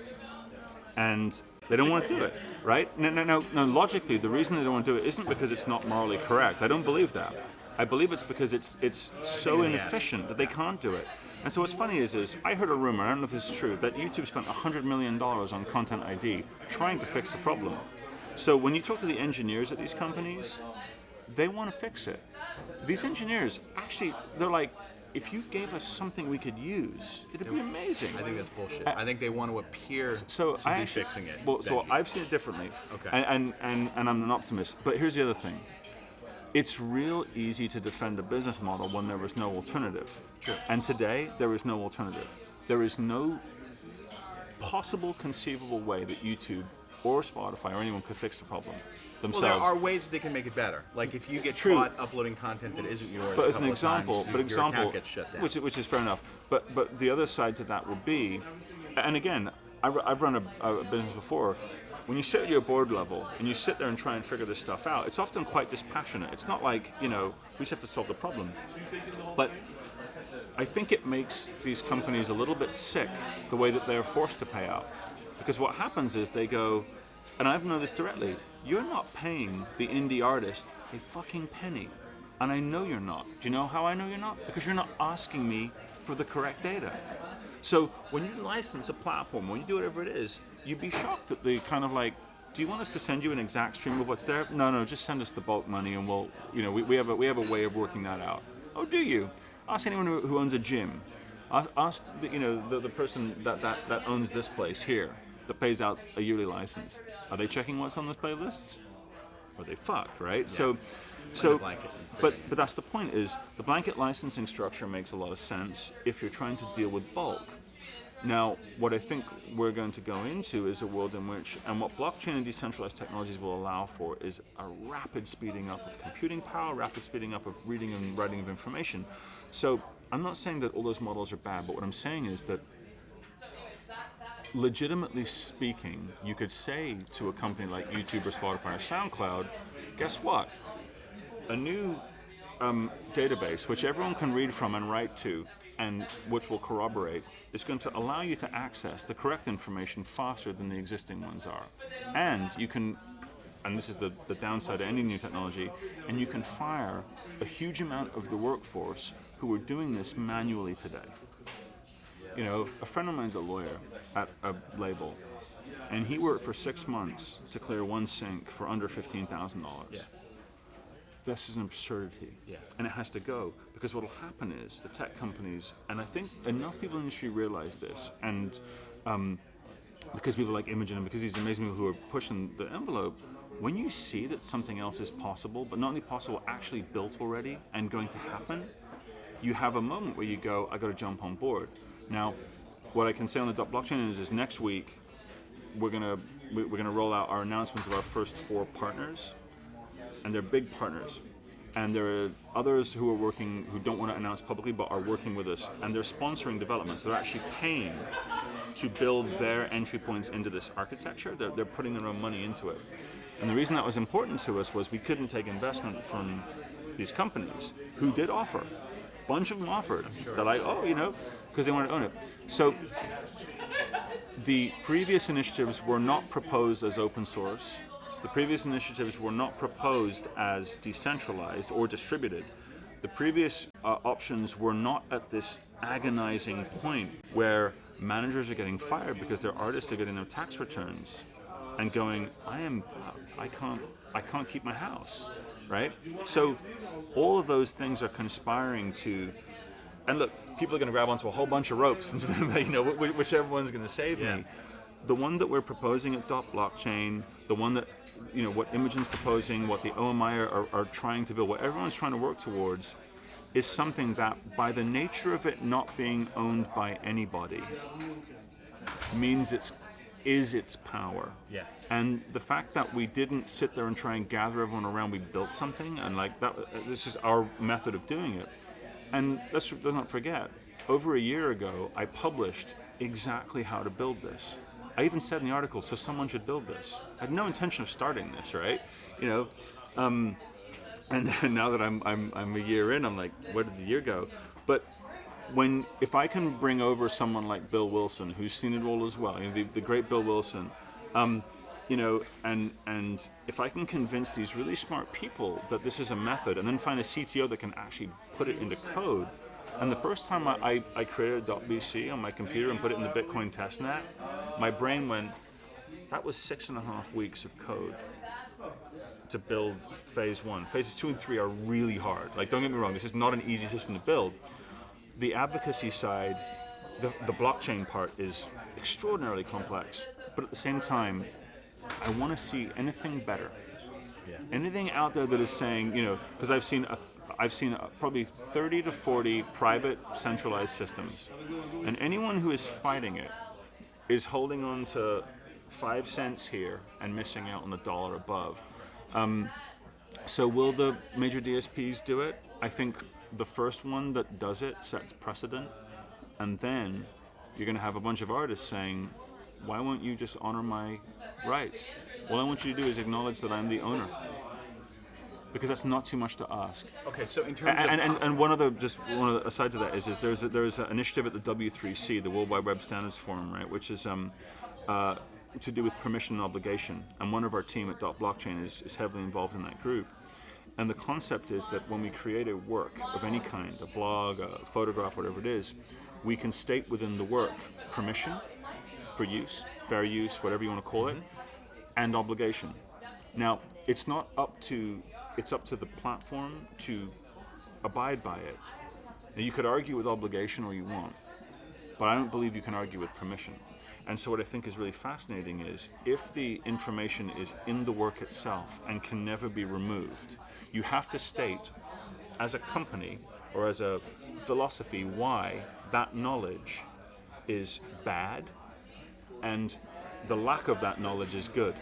And they don't want to do it, right? No, logically, the reason they don't want to do it isn't because it's not morally correct. I don't believe that. I believe it's because it's so inefficient that they can't do it. And so what's funny is I heard a rumor, I don't know if this is true, that YouTube spent $100 million on Content ID trying to fix the problem. So when you talk to the engineers at these companies, they want to fix it. These engineers, actually, they're like, if you gave us something we could use, it'd be amazing. I think that's bullshit. I think they want to appear to be fixing it. Well, so I've seen it differently. Okay. And I'm an optimist. But here's the other thing. It's real easy to defend a business model when there was no alternative. Sure. And today, there is no alternative. There is no possible conceivable way that YouTube or Spotify or anyone could fix the problem themselves. Well, there are ways that they can make it better. Like if you get caught uploading content that isn't yours, but a as an couple of example, times, your account gets shut down. which is fair enough. But the other side to that would be, and again, I've run a business before. When you sit at your board level and you sit there and try and figure this stuff out, it's often quite dispassionate. It's not like, we just have to solve the problem. But I think it makes these companies a little bit sick the way that they're forced to pay out. Because what happens is they go, and I've known this directly, you're not paying the indie artist a fucking penny. And I know you're not. Do you know how I know you're not? Because you're not asking me for the correct data. So when you license a platform, when you do whatever it is, you'd be shocked at the kind of like, do you want us to send you an exact stream of what's there? No, just send us the bulk money and we'll, we have a way of working that out. Oh, do you? Ask anyone who owns a gym. Ask the person that owns this place here that pays out a yearly license. Are they checking what's on those playlists? Or they fuck, right? Yeah. So, but that's the point, is the blanket licensing structure makes a lot of sense if you're trying to deal with bulk. Now, what I think we're going to go into is a world in which, and what blockchain and decentralized technologies will allow for, is a rapid speeding up of computing power, rapid speeding up of reading and writing of information. So I'm not saying that all those models are bad, but what I'm saying is that legitimately speaking, you could say to a company like YouTube or Spotify or SoundCloud, guess what? A new database, which everyone can read from and write to, and which will corroborate, is going to allow you to access the correct information faster than the existing ones are. And you can, and this is the downside of any new technology, and you can fire a huge amount of the workforce who are doing this manually today. A friend of mine's a lawyer at a label, and he worked for 6 months to clear one sync for under $15,000. Yeah. This is an absurdity, and it has to go, because what will happen is the tech companies, and I think enough people in the industry realize this, and because people like Imogen and because these amazing people who are pushing the envelope, when you see that something else is possible, but not only possible, actually built already and going to happen, you have a moment where you go, I got to jump on board. Now, what I can say on the blockchain is next week we're gonna roll out our announcements of our first 4 partners. And they're big partners, and there are others who are working, who don't want to announce publicly, but are working with us, and they're sponsoring developments. They're actually paying to build their entry points into this architecture. They're putting their own money into it. And the reason that was important to us was we couldn't take investment from these companies who did offer. A bunch of them offered. They're like, because they wanted to own it. So the previous initiatives were not proposed as open source. The previous initiatives were not proposed as decentralized or distributed. The previous options were not at this agonizing point where managers are getting fired because their artists are getting their tax returns and going, I am fucked. I can't keep my house, right? So all of those things are conspiring to, and look, people are going to grab onto a whole bunch of ropes and whichever one's going to save me. The one that we're proposing at Blockchain, the one that, what Imogen's proposing, what the OMI are trying to build, what everyone's trying to work towards, is something that, by the nature of it not being owned by anybody, means its power. Yeah. And the fact that we didn't sit there and try and gather everyone around, we built something, and like that, this is our method of doing it. And let's not forget, over a year ago, I published exactly how to build this. I even said in the article, so someone should build this. I had no intention of starting this, right? And now that I'm a year in, I'm like, where did the year go? But if I can bring over someone like Bill Wilson, who's seen it all as well, the great Bill Wilson, and if I can convince these really smart people that this is a method, and then find a CTO that can actually put it into code. And the first time I created a .bc on my computer and put it in the Bitcoin testnet, my brain went, that was 6.5 weeks of code to build phase 1. Phases 2 and 3 are really hard. Like, don't get me wrong, this is not an easy system to build. The advocacy side, the blockchain part is extraordinarily complex, but at the same time, I want to see anything better. Yeah. Anything out there that is saying, because I've seen probably 30 to 40 private centralized systems, and anyone who is fighting it is holding on to 5 cents here and missing out on the dollar above. So will the major DSPs do it? I think the first one that does it sets precedent, and then you're going to have a bunch of artists saying, why won't you just honor my rights? All I want you to do is acknowledge that I'm the owner, because that's not too much to ask. Okay, so in terms and one other aside to that is there's an initiative at the W3C, the World Wide Web Standards Forum, right, which is to do with permission and obligation, and one of our team at Blockchain is heavily involved in that group. And the concept is that when we create a work of any kind, a blog, a photograph, whatever it is, we can state within the work permission for use, fair use, whatever you want to call it, and obligation. Now, it's up to the platform to abide by it. Now, you could argue with obligation all you want, but I don't believe you can argue with permission. And so what I think is really fascinating is, if the information is in the work itself and can never be removed, you have to state, as a company or as a philosophy, why that knowledge is bad and the lack of that knowledge is good.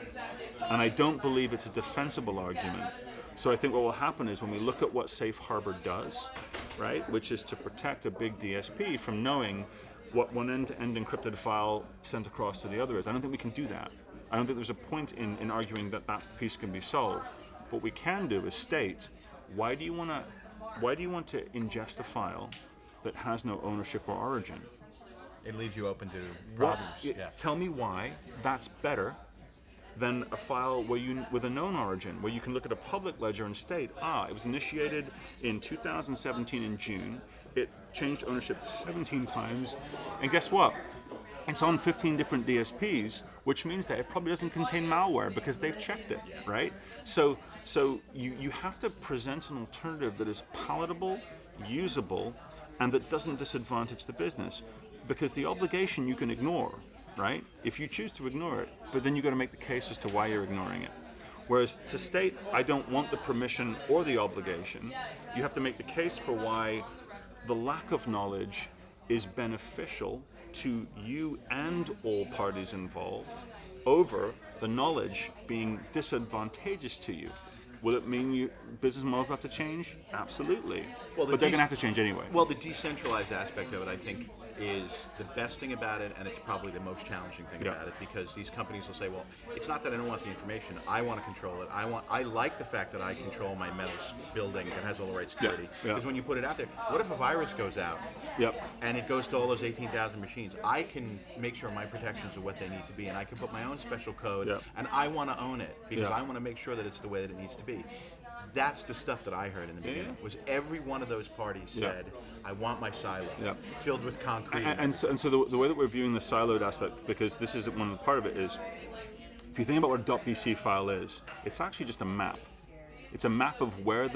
And I don't believe it's a defensible argument. So I think what will happen is, when we look at what Safe Harbor does, right, which is to protect a big DSP from knowing what one end-to-end encrypted file sent across to the other is, I don't think we can do that. I don't think there's a point in arguing that piece can be solved. What we can do is state, why do you want to ingest a file that has no ownership or origin? It leaves you open to problems. Tell me why that's better than a file with a known origin, where you can look at a public ledger and state, it was initiated in 2017 in June, it changed ownership 17 times, and guess what? It's on 15 different DSPs, which means that it probably doesn't contain malware because they've checked it, right? So you have to present an alternative that is palatable, usable, and that doesn't disadvantage the business. Because the obligation you can ignore, right? If you choose to ignore it, but then you've got to make the case as to why you're ignoring it. Whereas to state, I don't want the permission or the obligation, you have to make the case for why the lack of knowledge is beneficial to you and all parties involved, over the knowledge being disadvantageous to you. Will it mean business models have to change? Absolutely. Well, but they're going to have to change anyway. Well, the decentralized aspect of it, I think, is the best thing about it, and it's probably the most challenging thing about it, because these companies will say, well, it's not that I don't want the information, I want to control it. I like the fact that I control my metal building that has all the right security. Because when you put it out there, what if a virus goes out and it goes to all those 18,000 machines? I can make sure my protections are what they need to be, and I can put my own special code, and I want to own it, because I want to make sure that it's the way that it needs to be. That's the stuff that I heard in the beginning. Was every one of those parties said, "I want my silo filled with concrete." And so the way that we're viewing the siloed aspect, because this is one part of it, is if you think about what a .bc file is, it's actually just a map. It's a map of where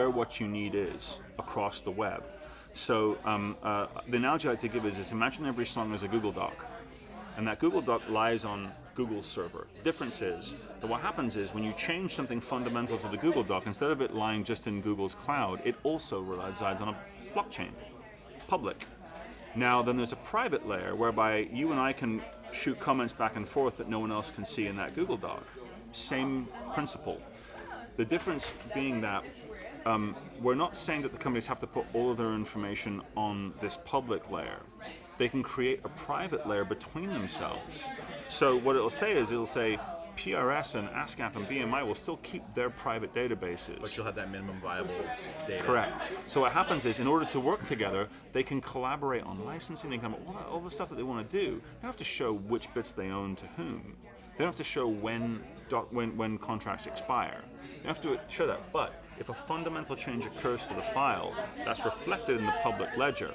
what you need is across the web. So the analogy I like to give is imagine every song as a Google Doc, and that Google Doc lies on Google's server. Difference is that what happens is when you change something fundamental to the Google Doc, instead of it lying just in Google's cloud, it also resides on a blockchain, public. Now then there's a private layer whereby you and I can shoot comments back and forth that no one else can see in that Google Doc. Same principle. The difference being that we're not saying that the companies have to put all of their information on this public layer. They can create a private layer between themselves. So what it'll say is it'll say PRS and ASCAP and BMI will still keep their private databases. But you'll have that minimum viable data. Correct. So what happens is, in order to work together, they can collaborate on licensing. They can come up all the stuff that they want to do. They don't have to show which bits they own to whom. They don't have to show when contracts expire. You have to show that. But if a fundamental change occurs to the file, that's reflected in the public ledger.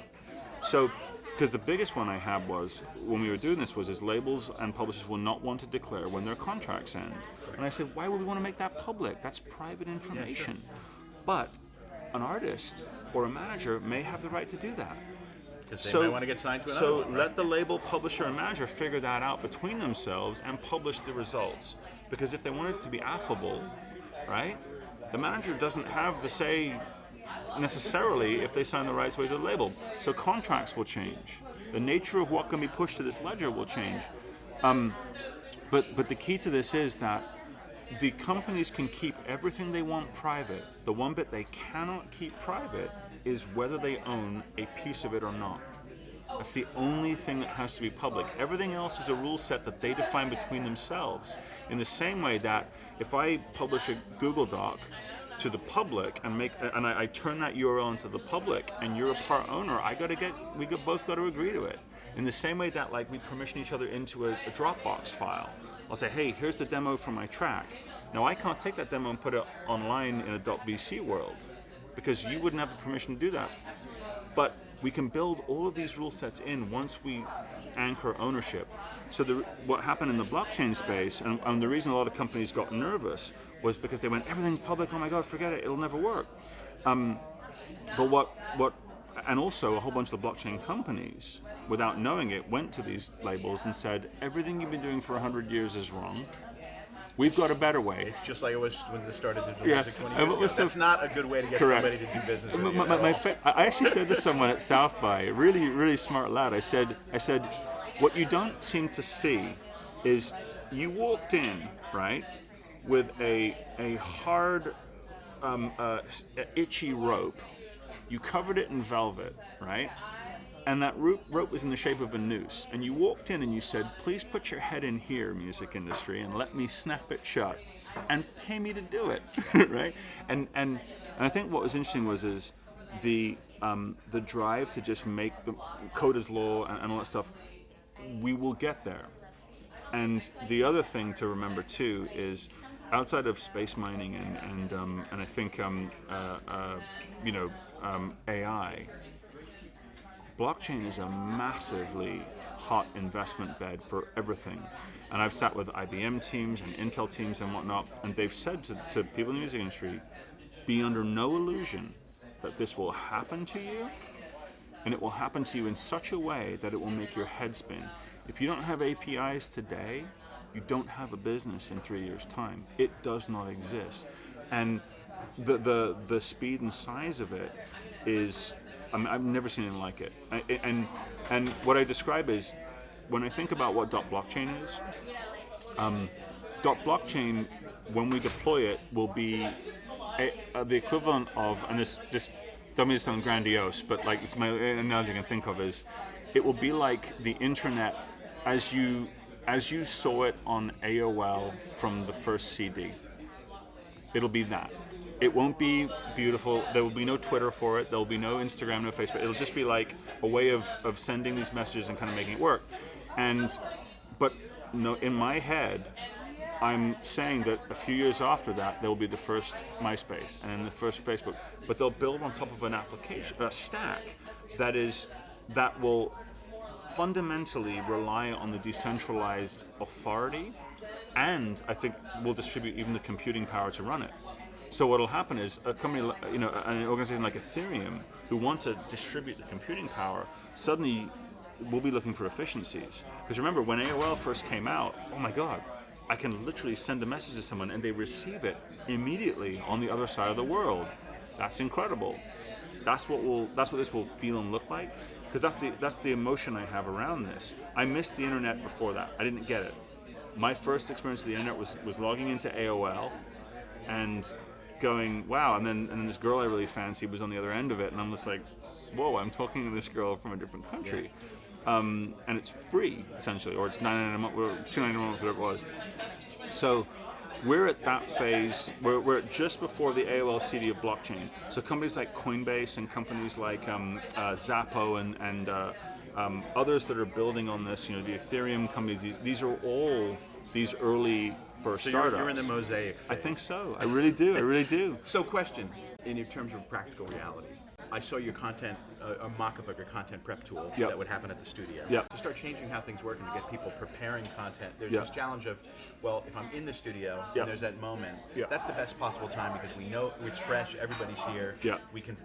So, because the biggest one I had was, when we were doing this, is labels and publishers will not want to declare when their contracts end. And I said, why would we want to make that public? That's private information. Yeah, sure. But an artist or a manager may have the right to do that. Because they might want to get signed to another one, right? Let the label, publisher, and manager figure that out between themselves and publish the results. Because if they want it to be affable, right, the manager doesn't have the say necessarily if they sign the rights away to the label. So contracts will change. The nature of what can be pushed to this ledger will change. But the key to this is that the companies can keep everything they want private. The one bit they cannot keep private is whether they own a piece of it or not. That's the only thing that has to be public. Everything else is a rule set that they define between themselves. In the same way that if I publish a Google Doc to the public and I turn that URL into the public, and you're a part owner, we both got to agree to it. In the same way that we permission each other into a Dropbox file. I'll say, hey, here's the demo for my track. Now I can't take that demo and put it online in a .bc world because you wouldn't have the permission to do that. But we can build all of these rule sets in once we anchor ownership. So what happened in the blockchain space, and the reason a lot of companies got nervous was because they went, everything's public, oh my God, forget it, it'll never work. But and also a whole bunch of the blockchain companies, without knowing it, went to these labels and said, everything you've been doing for 100 years is wrong. We've got a better way. It's just like it was when they started digital music 20 years ago. So that's not a good way to get somebody to do business with you. I actually said to someone at South by, a really, really smart lad, I said, what you don't seem to see is you walked in, right, with a hard, itchy rope. You covered it in velvet, right? And that rope was in the shape of a noose. And you walked in and you said, please put your head in here, music industry, and let me snap it shut. And pay me to do it, right? And I think what was interesting was the drive to just make the code as law and all that stuff. We will get there. And the other thing to remember too is, outside of space mining and I think AI, blockchain is a massively hot investment bed for everything. And I've sat with IBM teams and Intel teams and whatnot, and they've said to people in the music industry, be under no illusion that this will happen to you, and it will happen to you in such a way that it will make your head spin. If you don't have APIs today, you don't have a business in 3 years' time. It does not exist. And the speed and size of it is, I've never seen anything like it. And what I describe is, when I think about what blockchain is, .blockchain, when we deploy it, will be the equivalent of, and this don't mean to sound grandiose, but like it's my analogy I can think of is, it will be like the internet as you saw it on AOL from the first CD. It'll be that. It won't be beautiful. There will be no Twitter for it. There will be no Instagram, no Facebook. It'll just be like a way of sending these messages and kind of making it work. But no, in my head, I'm saying that a few years after that, there will be the first MySpace and then the first Facebook. But they'll build on top of an application, a stack that will fundamentally rely on the decentralized authority, and I think will distribute even the computing power to run it. So what'll happen is a company, an organization like Ethereum, who want to distribute the computing power, suddenly will be looking for efficiencies. Because remember, when AOL first came out, oh my God, I can literally send a message to someone and they receive it immediately on the other side of the world. That's incredible. That's what this will feel and look like. Because that's the emotion I have around this. I missed the internet before that. I didn't get it. My first experience with the internet was logging into AOL and going, wow, and then this girl I really fancied was on the other end of it, and I'm just like, whoa, I'm talking to this girl from a different country. Yeah. And it's free, essentially, or it's $9.99 a month, or $2.99 a month, whatever it was. So we're at that phase, we're just before the AOL CD of blockchain. So companies like Coinbase and companies like Zappo and others that are building on this, the Ethereum companies, these are all these early first startups. You're in the mosaic phase. I think so. I really do. So question, in terms of practical reality, I saw your content, a mock-up of your content prep tool that would happen at the studio. Yep. To start changing how things work and to get people preparing content, there's this challenge of, well, if I'm in the studio and there's that moment, that's the best possible time because we know it's fresh, everybody's here, we can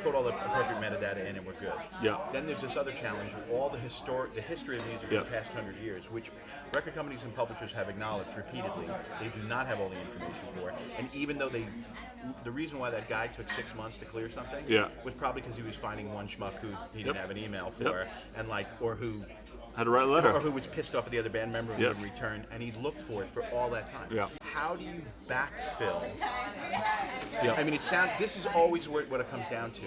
put all the appropriate metadata in and we're good. Then there's this other challenge with all the history of music in the past 100 years, which record companies and publishers have acknowledged repeatedly they do not have all the information for. And even though the reason why that guy took 6 months to clear something was probably because he was finding one schmuck who he didn't have an email for, and or who had to write a letter, or who was pissed off at the other band member who wouldn't return, and he looked for it for all that time. How do you backfill? I mean, this is always what it comes down to: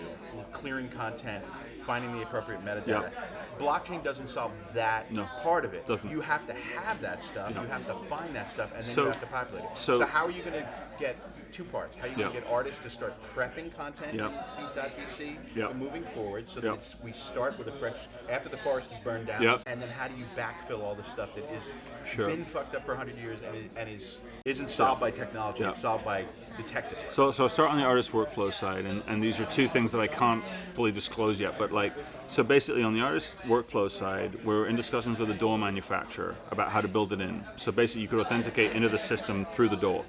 clearing content, finding the appropriate metadata. Blockchain doesn't solve that part of it. Doesn't. You have to have that stuff. You have to find that stuff, and then you have to populate it. So how are you going to get two parts? How are you going to get artists to start prepping content in .bc moving forward, so that we start with a fresh, after the forest is burned down, and then how do you backfill all the stuff that is been fucked up for 100 years and isn't solved by technology, it's solved by detecting it. So I'll start on the artist workflow side, and these are two things that I can't fully disclose yet, but so basically on the artist workflow side, we're in discussions with a door manufacturer about how to build it in. So basically you could authenticate into the system through the door.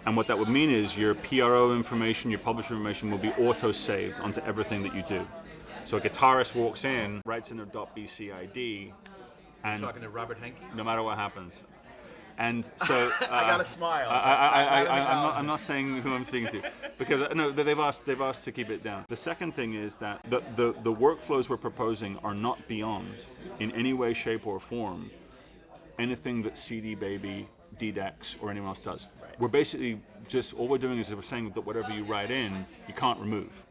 And what that would mean is your PRO information, your publisher information will be auto-saved onto everything that you do. So a guitarist walks in, writes in their .bc ID, and talking to Robert Henke? No matter what happens. And so I got a smile. I'm not saying who I'm speaking to, because no, they've asked to keep it down. The second thing is that the workflows we're proposing are not beyond, in any way, shape, or form, anything that CD Baby, DDEX, or anyone else does. Right. We're basically all we're doing is we're saying that whatever you write in, you can't remove.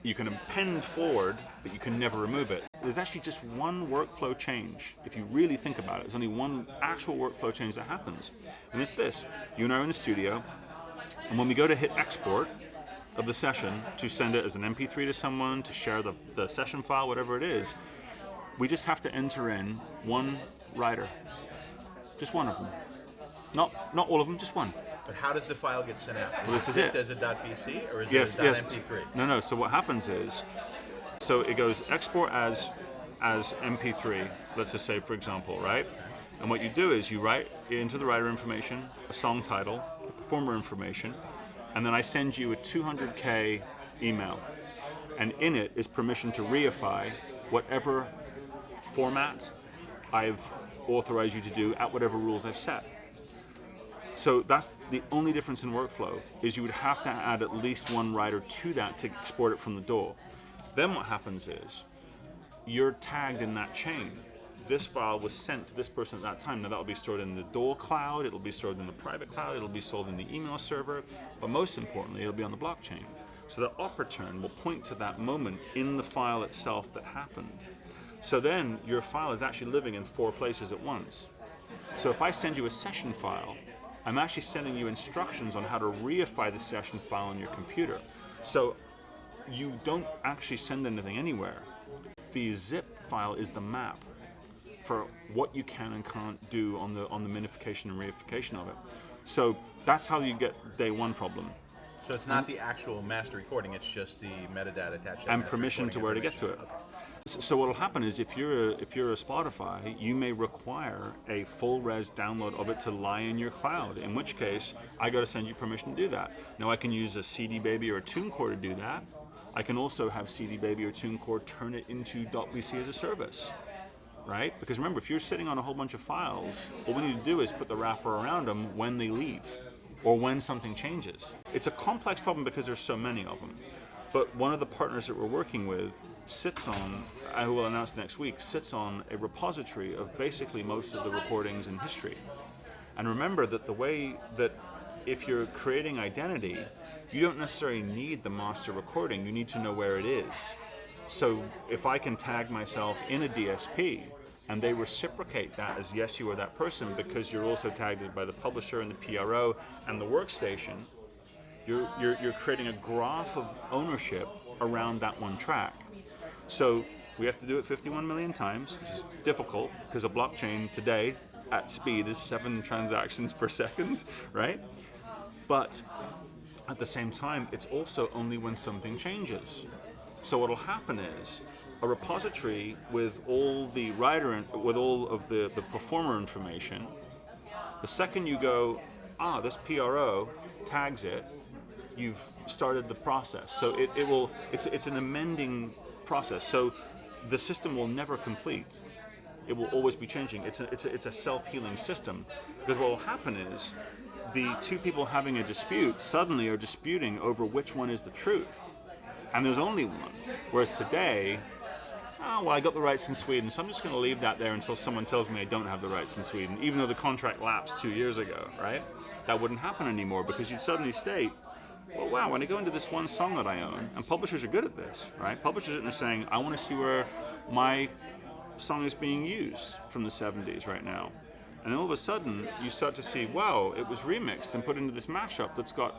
You can append forward, but you can never remove it. There's actually just one workflow change. If you really think about it, there's only one actual workflow change that happens. And it's this. You and I are in the studio, and when we go to hit export of the session to send it as an MP3 to someone, to share the session file, whatever it is, we just have to enter in one writer. Just one of them. Not all of them, just one. But how does the file get sent out? Well, this is it. As a .bc or is it a .mp3? No. So what happens is, so it goes export as MP3. Let's just say, for example, right? And what you do is you write into the writer information, a song title, the performer information, and then I send you a 200K email, and in it is permission to reify whatever format I've authorized you to do at whatever rules I've set. So that's the only difference in workflow, is you would have to add at least one writer to that to export it from the door. Then what happens is, you're tagged in that chain. this file was sent to this person at that time. Now that will be stored in the Dole cloud, it'll be stored in the private cloud, it'll be stored in the email server, but most importantly, it'll be on the blockchain. So the op return will point to that moment in the file itself that happened. So then your file is actually living in 4 places at once. So if I send you a session file, I'm actually sending you instructions on how to reify the session file on your computer. So you don't actually send anything anywhere. The zip file is the map for what you can and can't do on the minification and reification of it. So that's how you get day one problem. So it's not the actual master recording; it's just the metadata attached. And permission to where to get to it. Okay. So what will happen is if you're a Spotify, you may require a full res download of it to lie in your cloud. In which case, I got to send you permission to do that. Now I can use a CD Baby or a TuneCore to do that. I can also have CD Baby or TuneCore turn it into .bc as a service, right? Because remember, if you're sitting on a whole bunch of files, all we need to do is put the wrapper around them when they leave or when something changes. It's a complex problem because there's so many of them. But one of the partners that we're working with sits on, who will announce next week, sits on a repository of basically most of the recordings in history. And remember that the way that if you're creating identity, you don't necessarily need the master recording, you need to know where it is. So if I can tag myself in a DSP and they reciprocate that as yes, you are that person because you're also tagged by the publisher and the PRO and the workstation, you're creating a graph of ownership around that one track. So we have to do it 51 million times, which is difficult because a blockchain today at speed is 7 transactions per second, right? But at the same time, it's also only when something changes. So what'll happen is a repository with all the writer, with all of the performer information. The second you go, this PRO tags it, you've started the process. So it's an amending process. So the system will never complete. It will always be changing. It's a self-healing system because what will happen is the 2 people having a dispute suddenly are disputing over which one is the truth. And there's only one. Whereas today, I got the rights in Sweden, so I'm just going to leave that there until someone tells me I don't have the rights in Sweden, even though the contract lapsed 2 years ago, right? That wouldn't happen anymore because you'd suddenly state, well, wow, when I go into this one song that I own, and publishers are good at this, right? Publishers are saying, I want to see where my song is being used from the 70s right now. And then all of a sudden, you start to see, wow, it was remixed and put into this mashup that's got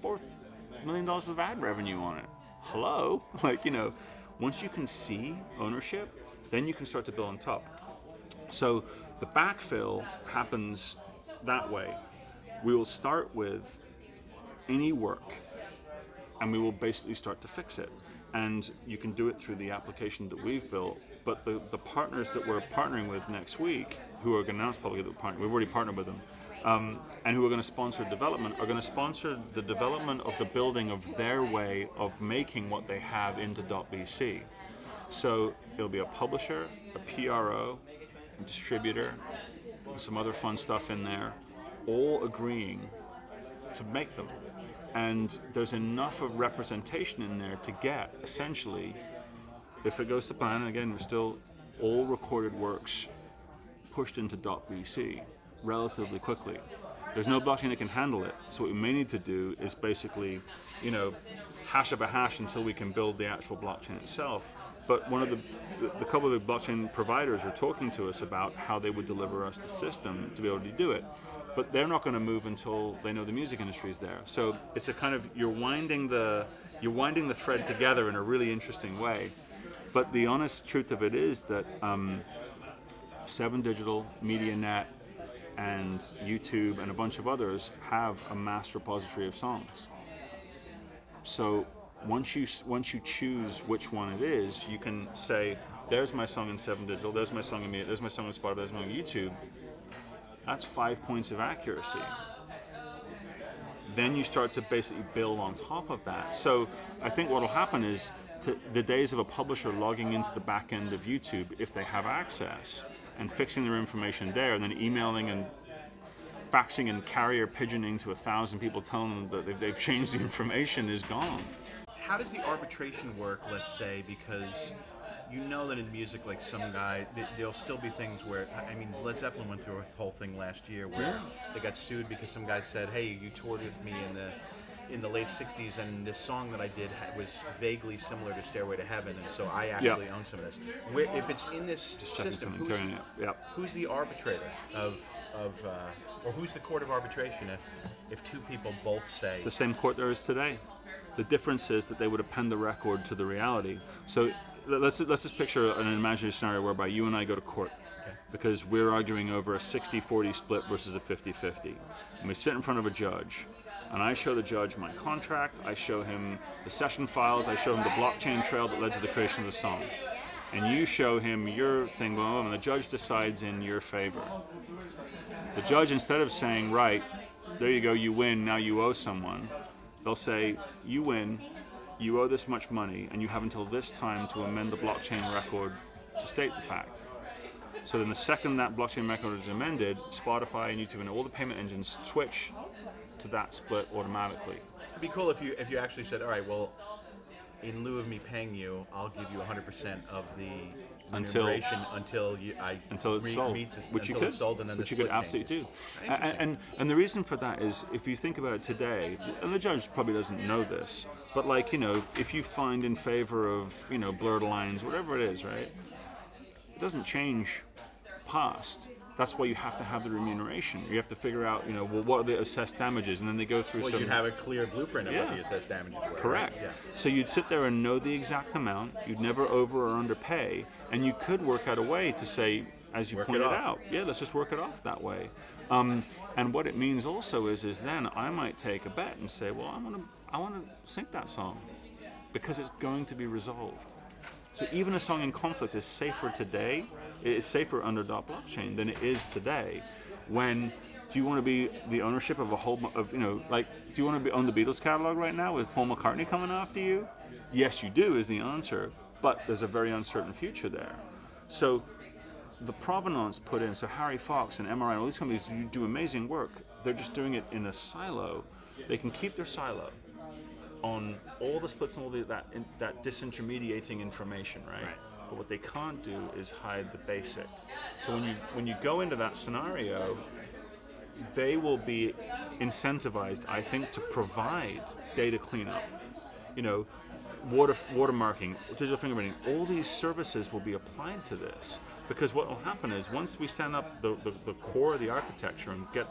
$4 million worth of ad revenue on it. Hello? Once you can see ownership, then you can start to build on top. So the backfill happens that way. We will start with any work, and we will basically start to fix it. And you can do it through the application that we've built, but the partners that we're partnering with next week, who are going to announce publicly that we're partnering, we've already partnered with them, and who are going to sponsor development, are going to sponsor the development of the building of their way of making what they have into .bc. So it'll be a publisher, a PRO, a distributor, and some other fun stuff in there, all agreeing to make them. And there's enough of representation in there to get, essentially, if it goes to plan, and again, we're still all recorded works pushed into .bc relatively quickly. There's no blockchain that can handle it, so what we may need to do is basically, hash of a hash until we can build the actual blockchain itself. But one of the couple of the blockchain providers are talking to us about how they would deliver us the system to be able to do it. But they're not going to move until they know the music industry is there. So it's a kind of you're winding the thread together in a really interesting way. But the honest truth of it is that 7 Digital, MediaNet, and YouTube, and a bunch of others have a mass repository of songs. So once you choose which one it is, you can say, "There's my song in 7 Digital. There's my song in Media. There's my song in Spotify. There's my song on YouTube." That's 5 points of accuracy. Then you start to basically build on top of that. So I think what will happen is the days of a publisher logging into the back end of YouTube, if they have access, and fixing their information there, and then emailing and faxing and carrier pigeoning to 1,000 people telling them that they've changed the information is gone. How does the arbitration work, let's say, because you know that in music, like some guy, there'll still be things where, I mean, Led Zeppelin went through a whole thing last year where they got sued because some guy said, hey, you toured with me in the late 60s, and this song that I did was vaguely similar to Stairway to Heaven, and so I actually own some of this. If it's in this system, who's the arbitrator or who's the court of arbitration if two people both say... The same court there is today. The difference is that they would append the record to the reality. So let's just picture an imaginary scenario whereby you and I go to court. Because we're arguing over a 60-40 split versus a 50-50. And we sit in front of a judge, and I show the judge my contract, I show him the session files, I show him the blockchain trail that led to the creation of the song. And you show him your thing, and the judge decides in your favor. The judge, instead of saying, right, there you go, you win, now you owe someone, they'll say, you win, you owe this much money, and you have until this time to amend the blockchain record to state the fact. So then the second that blockchain record is amended, Spotify and YouTube and all the payment engines switch to that split automatically. It'd be cool if you actually said, all right, well, in lieu of me paying you, I'll give you 100% of the remuneration until it's sold, which you could absolutely do. And the reason for that is, if you think about it today, and the judge probably doesn't know this, but like, you know, if you find in favor of, you know, blurred lines, whatever it is, right? It doesn't change past. That's why you have to have the remuneration. You have to figure out, you know, well, what are the assessed damages, and then they go through you'd have a clear blueprint of what the assessed damages were. Correct. Right? Yeah. So you'd sit there and know the exact amount. You'd never over or underpay, and you could work out a way to say, as you pointed out, let's just work it off that way. And what it means also is then I might take a bet and say, well, I want to sync that song because it's going to be resolved. So even a song in conflict is safer today. It is safer under blockchain than it is today. When do you want to be the ownership of a whole of, you know, like, do you want to be on the Beatles catalog right now with Paul McCartney coming after you? Yes, you do is the answer, but there's a very uncertain future there. So the provenance put in, so Harry Fox and MRI and all these companies do amazing work. They're just doing it in a silo. They can keep their silo on all the splits and all that disintermediating information, right? But what they can't do is hide the basic. So when you go into that scenario, they will be incentivized, I think, to provide data cleanup. You know, watermarking, digital fingerprinting, all these services will be applied to this. Because what will happen is, once we stand up the core of the architecture and get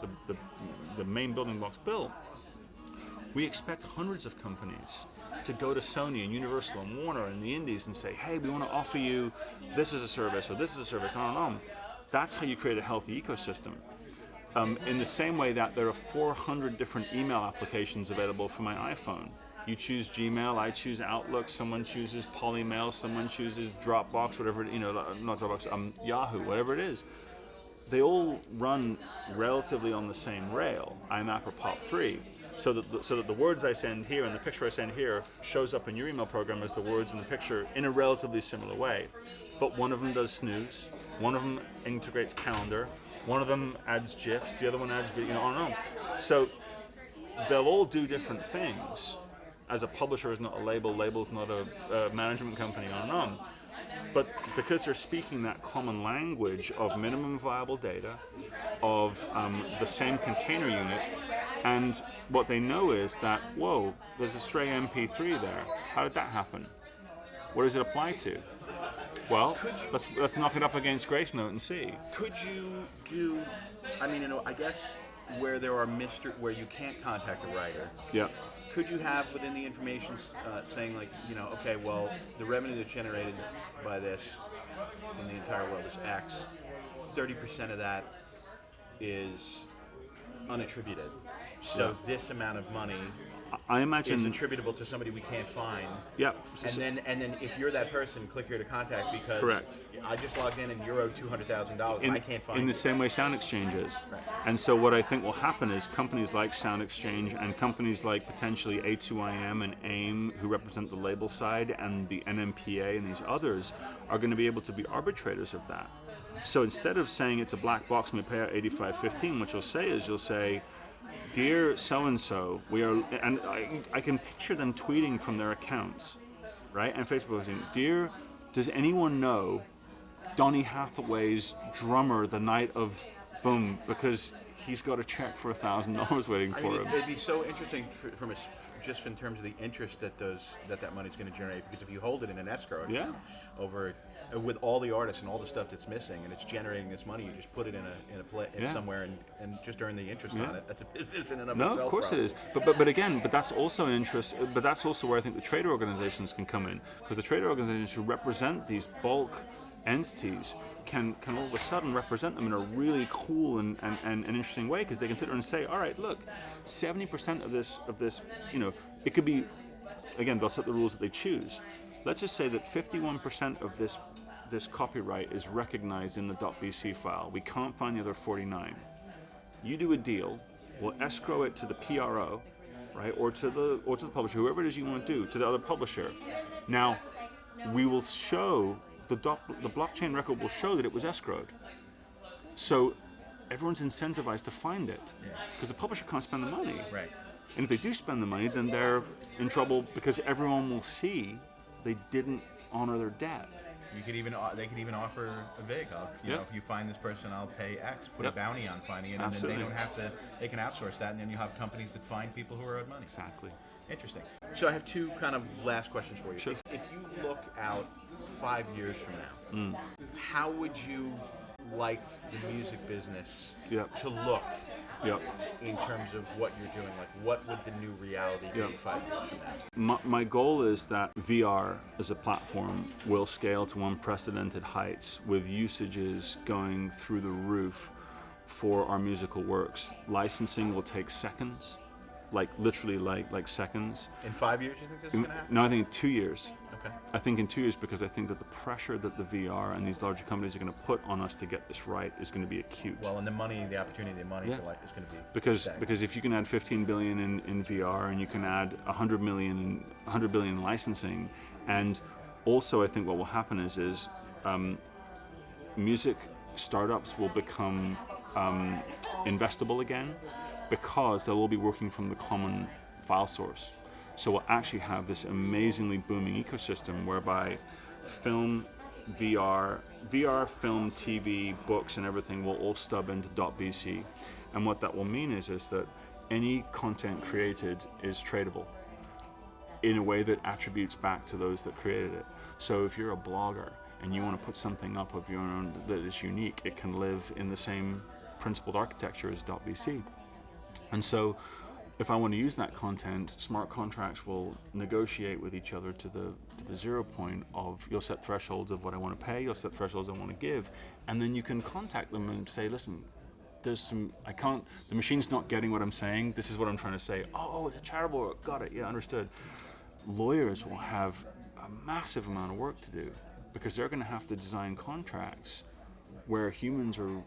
the main building blocks built, we expect hundreds of companies to go to Sony and Universal and Warner and the Indies and say, hey, we want to offer you this as a service or this is a service, on. That's how you create a healthy ecosystem. In the same way that there are 400 different email applications available for my iPhone. You choose Gmail, I choose Outlook, someone chooses Polymail, someone chooses Dropbox, whatever, you know, not Dropbox, Yahoo, whatever it is. They all run relatively on the same rail, IMAP or POP3. So that the words I send here and the picture I send here shows up in your email program as the words in the picture in a relatively similar way. But one of them does snooze, one of them integrates calendar, one of them adds GIFs, the other one adds video, on and on. So they'll all do different things. As a publisher is not a label's not a management company, on and on. But because they're speaking that common language of minimum viable data, of the same container unit, and what they know is that, whoa, there's a stray MP3 there. How did that happen? What does it apply to? Well, let's knock it up against Grace Note and see. Could you do, I mean, you know, I guess where there are where you can't contact a writer. Yeah. Could you have within the information saying, like, you know, okay, well, the revenue that's generated by this in the entire world is X. 30% of that is unattributed. So this amount of money I imagine is attributable to somebody we can't find. Yeah. And then if you're that person, click here to contact because correct. I just logged in and you're owed $200,000. I can't find in the same way Sound Exchange is. Right. And so what I think will happen is companies like Sound Exchange and companies like potentially A2IM and AIM, who represent the label side, and the NMPA and these others, are going to be able to be arbitrators of that. So instead of saying it's a black box and we pay out $85.15, what you'll say, dear so-and-so, we are, and I can picture them tweeting from their accounts, right? And Facebook saying, dear does anyone know Donny Hathaway's drummer the night of Boom? Because he's got a check for $1,000 waiting for him. It'd be so interesting just in terms of the interest that that money's going to generate. Because if you hold it in an escrow account over with all the artists and all the stuff that's missing, and it's generating this money, you just put it in somewhere and just earn the interest on it. That's a business in and of itself. No, of course it is. But that's also an interest. But that's also where I think the trade organizations can come in, because the trade organizations who represent these bulk entities can all of a sudden represent them in a really cool and interesting way, because they can sit there and say, all right, look, 70% of this, it could be, again, they'll set the rules that they choose. Let's just say that 51% of this copyright is recognized in the .bc file. We can't find the other 49. You do a deal, we'll escrow it to the PRO, right, or to the publisher, whoever it is you want to do, to the other publisher. Now, we will show the blockchain record will show that it was escrowed. So everyone's incentivized to find it, because the publisher can't spend the money. Right. And if they do spend the money, then they're in trouble, because everyone will see they didn't honor their debt. They could even offer a vig. If you find this person, I'll pay X. Put a bounty on finding it, and then they don't have to. They can outsource that, and then you have companies that find people who are owed money. Exactly. Interesting. So I have two kind of last questions for you. Sure. If you look out 5 years from now, how would you like the music business to look in terms of what you're doing? Like, what would the new reality be 5 years from now? My goal is that VR as a platform will scale to unprecedented heights, with usages going through the roof for our musical works. Licensing will take seconds, literally seconds. In 5 years, you think this is going to happen? No, I think in 2 years. Okay. I think in 2 years, because I think that the pressure that the VR and these larger companies are going to put on us to get this right is going to be acute. Well, and the opportunity for is going to be because if you can add 15 billion in VR, and you can add 100 billion in licensing, and also I think what will happen is music startups will become investable again, because they'll all be working from the common file source. So we'll actually have this amazingly booming ecosystem whereby film, VR, film, TV, books, and everything will all stub into .bc. And what that will mean is that any content created is tradable in a way that attributes back to those that created it. So if you're a blogger and you want to put something up of your own that is unique, it can live in the same principled architecture as .bc. And so if I want to use that content, smart contracts will negotiate with each other to the 0 point of, you'll set thresholds of what I want to pay, you'll set thresholds I want to give, and then you can contact them and say, listen, the machine's not getting what I'm saying, this is what I'm trying to say. Oh, it's charitable, got it, yeah, understood. Lawyers will have a massive amount of work to do, because they're going to have to design contracts where humans are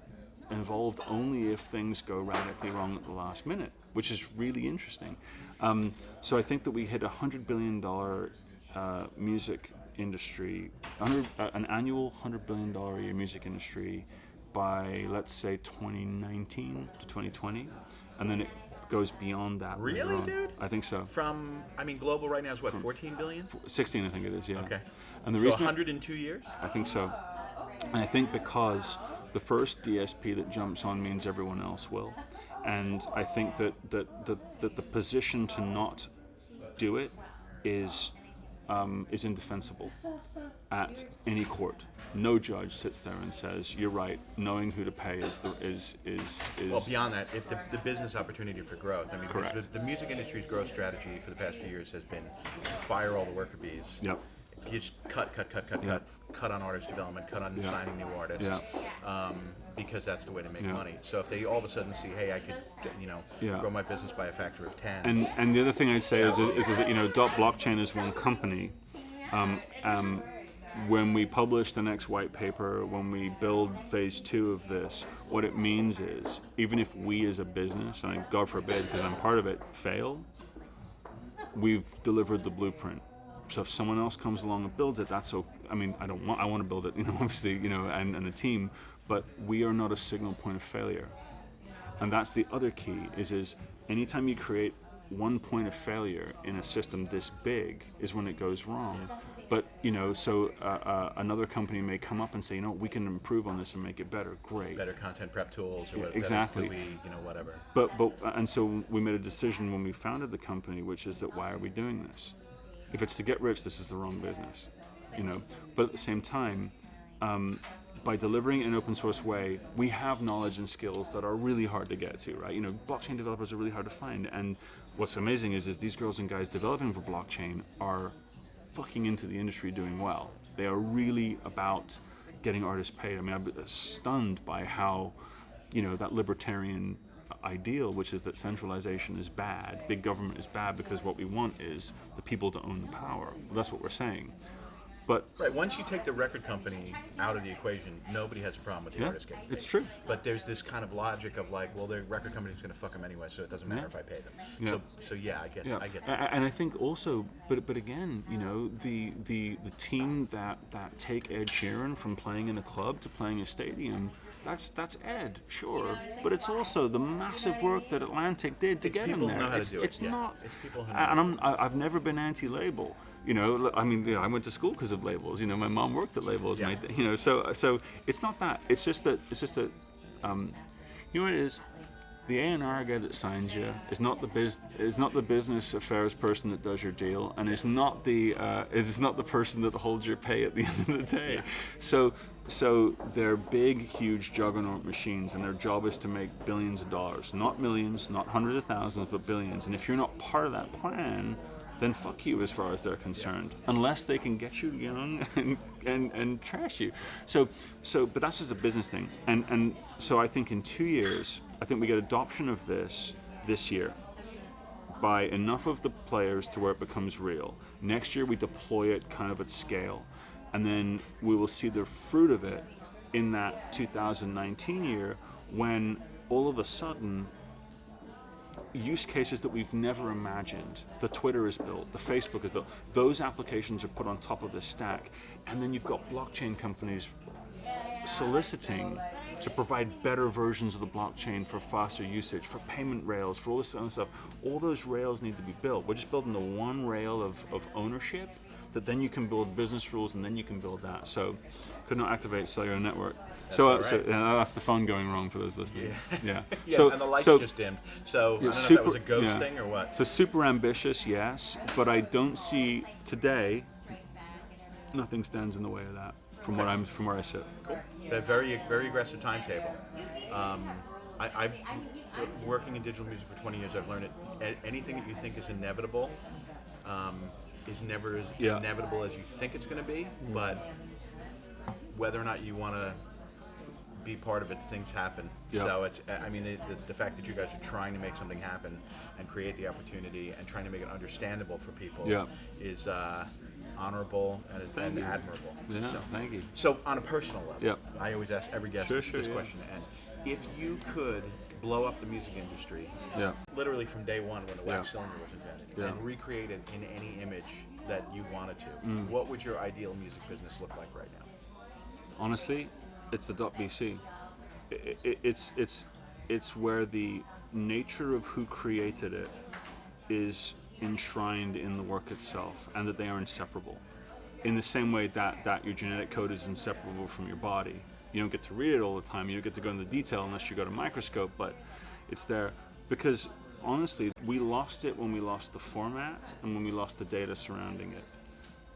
involved only if things go radically wrong at the last minute, which is really interesting. So I think that we hit $100 billion music industry, an annual $100 billion a year music industry by, let's say, 2019 to 2020, and then it goes beyond that. Really, dude? I think so. Global right now is what, 14 billion? 16, I think it is, yeah. Okay. And the so reason 100 in 2 years? I think so. And I think because the first DSP that jumps on means everyone else will. And I think that the position to not do it is indefensible at any court. No judge sits there and says, "You're right. Knowing who to pay is." Well, beyond that, if the business opportunity for growth. I mean, correct. The music industry's growth strategy for the past few years has been fire all the worker bees. Yep. You just cut on artist development, cut on signing new artists, because that's the way to make money. So if they all of a sudden see, hey, I could, grow my business by a factor of 10. And the other thing I'd say is that blockchain is one company. When we publish the next white paper, when we build phase 2 of this, what it means is, even if we as a business, and God forbid, because I'm part of it, fail, we've delivered the blueprint. So if someone else comes along and builds it, that's so. I mean, I want to build it, obviously, and the team, but we are not a signal point of failure. And that's the other key, is anytime you create one point of failure in a system this big is when it goes wrong. But so another company may come up and say, we can improve on this and make it better. Great. Better content prep tools, or Yeah, better exactly. GUI, whatever. But and so we made a decision when we founded the company, which is that why are we doing this? If it's to get rich, this is the wrong business. But at the same time, by delivering in an open source way, we have knowledge and skills that are really hard to get to, right? Blockchain developers are really hard to find. And what's amazing is these girls and guys developing for blockchain are fucking into the industry doing well. They are really about getting artists paid. I mean, I'm stunned by how, that libertarian ideal, which is that centralization is bad, big government is bad, because what we want is the people to own the power. Well, that's what we're saying. But right, once you take the record company out of the equation, nobody has a problem with the artist getting paid. It's true. But there's this kind of logic of like, well, the record company's going to fuck them anyway, so it doesn't matter if I pay them. Yeah. So yeah, I get that. And I think also, but again, the team that take Ed Sheeran from playing in a club to playing a stadium, that's Ed, sure, but it's also the massive work that Atlantic did to get him there. People know how to do it. It's not. It's people who know. And I've never been anti-label. I went to school because of labels. My mom worked at labels. Yeah. So it's not that. It's just that. You know what it is? The A&R guy that signs you is not the business affairs person that does your deal, and is not the person that holds your pay at the end of the day. So they're big, huge juggernaut machines, and their job is to make billions of dollars, not millions, not hundreds of thousands, but billions. And if you're not part of that plan, then fuck you as far as they're concerned, unless they can get you young and trash you. But that's just a business thing. And so I think in 2 years, I think we get adoption of this year by enough of the players to where it becomes real. Next year we deploy it kind of at scale, and then we will see the fruit of it in that 2019 year, when all of a sudden use cases that we've never imagined, the Twitter is built, the Facebook is built, those applications are put on top of this stack, and then you've got blockchain companies soliciting to provide better versions of the blockchain for faster usage, for payment rails, for all this other stuff. All those rails need to be built. We're just building the one rail of ownership that then you can build business rules, and then you can build that. So could not activate cellular network. That's That's the phone going wrong for those listening. Yeah. And the lights just dimmed. So I don't know if that was a ghost thing or what. So super ambitious, yes, but I don't see today. Nothing stands in the way of that from where I sit. Cool. A very, very aggressive timetable. I've been working in digital music for 20 years. I've learned it. Anything that you think is inevitable is never as inevitable as you think it's going to be. But whether or not you want to be part of it, things happen. Yep. So it's, the fact that you guys are trying to make something happen and create the opportunity and trying to make it understandable for people is honorable and admirable. Yeah, so, thank you. So on a personal level, I always ask every guest this question. And if you could blow up the music industry, literally from day one when the wax cylinder was invented, and recreate it in any image that you wanted to, what would your ideal music business look like right now? Honestly, it's the .bc. It's where the nature of who created it is enshrined in the work itself, and that they are inseparable. In the same way that your genetic code is inseparable from your body. You don't get to read it all the time. You don't get to go into detail unless you got a microscope, but it's there. Because honestly, we lost it when we lost the format and when we lost the data surrounding it.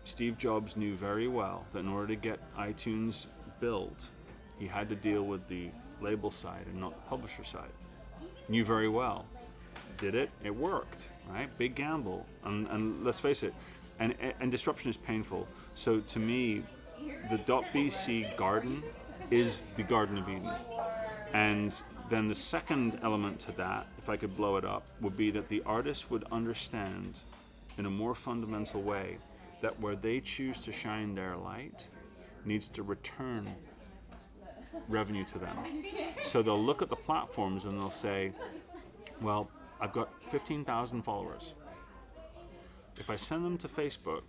Steve Jobs knew very well that in order to get iTunes built, he had to deal with the label side and not the publisher side. Knew very well. Did it? It worked, right? Big gamble. And let's face it, and disruption is painful. So to me, the .bc garden is the Garden of Eden. And then the second element to that, if I could blow it up, would be that the artist would understand in a more fundamental way that where they choose to shine their light needs to return revenue to them. So they'll look at the platforms and they'll say, well, I've got 15,000 followers. If I send them to Facebook,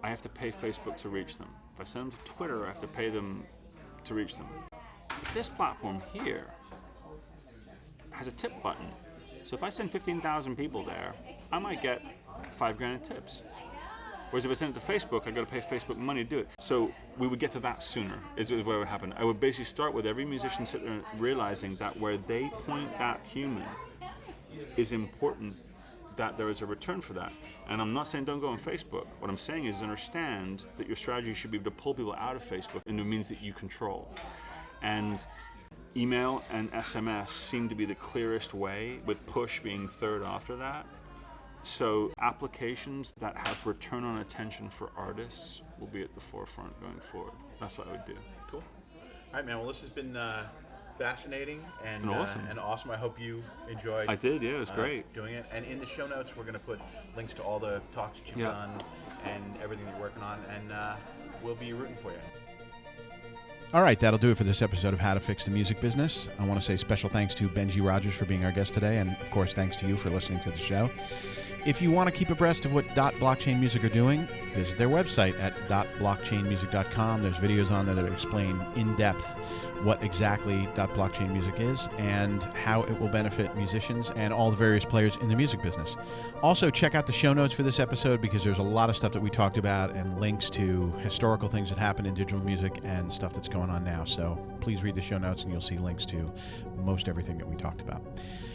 I have to pay Facebook to reach them. If I send them to Twitter, I have to pay them to reach them. This platform here has a tip button. So if I send 15,000 people there, I might get $5,000 in tips. Whereas if I send it to Facebook, I got to pay Facebook money to do it. So we would get to that sooner, is what would happen. I would basically start with every musician sitting there realizing that where they point that human is important, that there is a return for that. And I'm not saying don't go on Facebook. What I'm saying is understand that your strategy should be able to pull people out of Facebook into means that you control. And email and SMS seem to be the clearest way, with push being third after that. So applications that have return on attention for artists will be at the forefront going forward. That's what I would do. Cool. All right, man. Well, this has been fascinating and awesome. I hope you enjoyed. I did. Yeah, it was great doing it. And in the show notes, we're going to put links to all the talks that you've done and everything that you're working on, and we'll be rooting for you. All right, that'll do it for this episode of How to Fix the Music Business. I want to say special thanks to Benji Rogers for being our guest today, and of course, thanks to you for listening to the show. If you want to keep abreast of what Blockchain Music are doing, visit their website at .blockchainmusic.com. There's videos on there that explain in depth what exactly .blockchain music is and how it will benefit musicians and all the various players in the music business. Also, check out the show notes for this episode because there's a lot of stuff that we talked about and links to historical things that happen in digital music and stuff that's going on now. So please read the show notes and you'll see links to most everything that we talked about.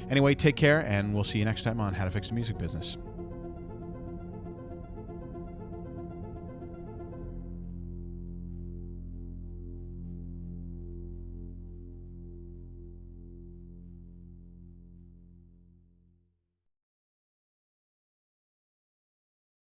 Anyway, take care, and we'll see you next time on How to Fix the Music Business.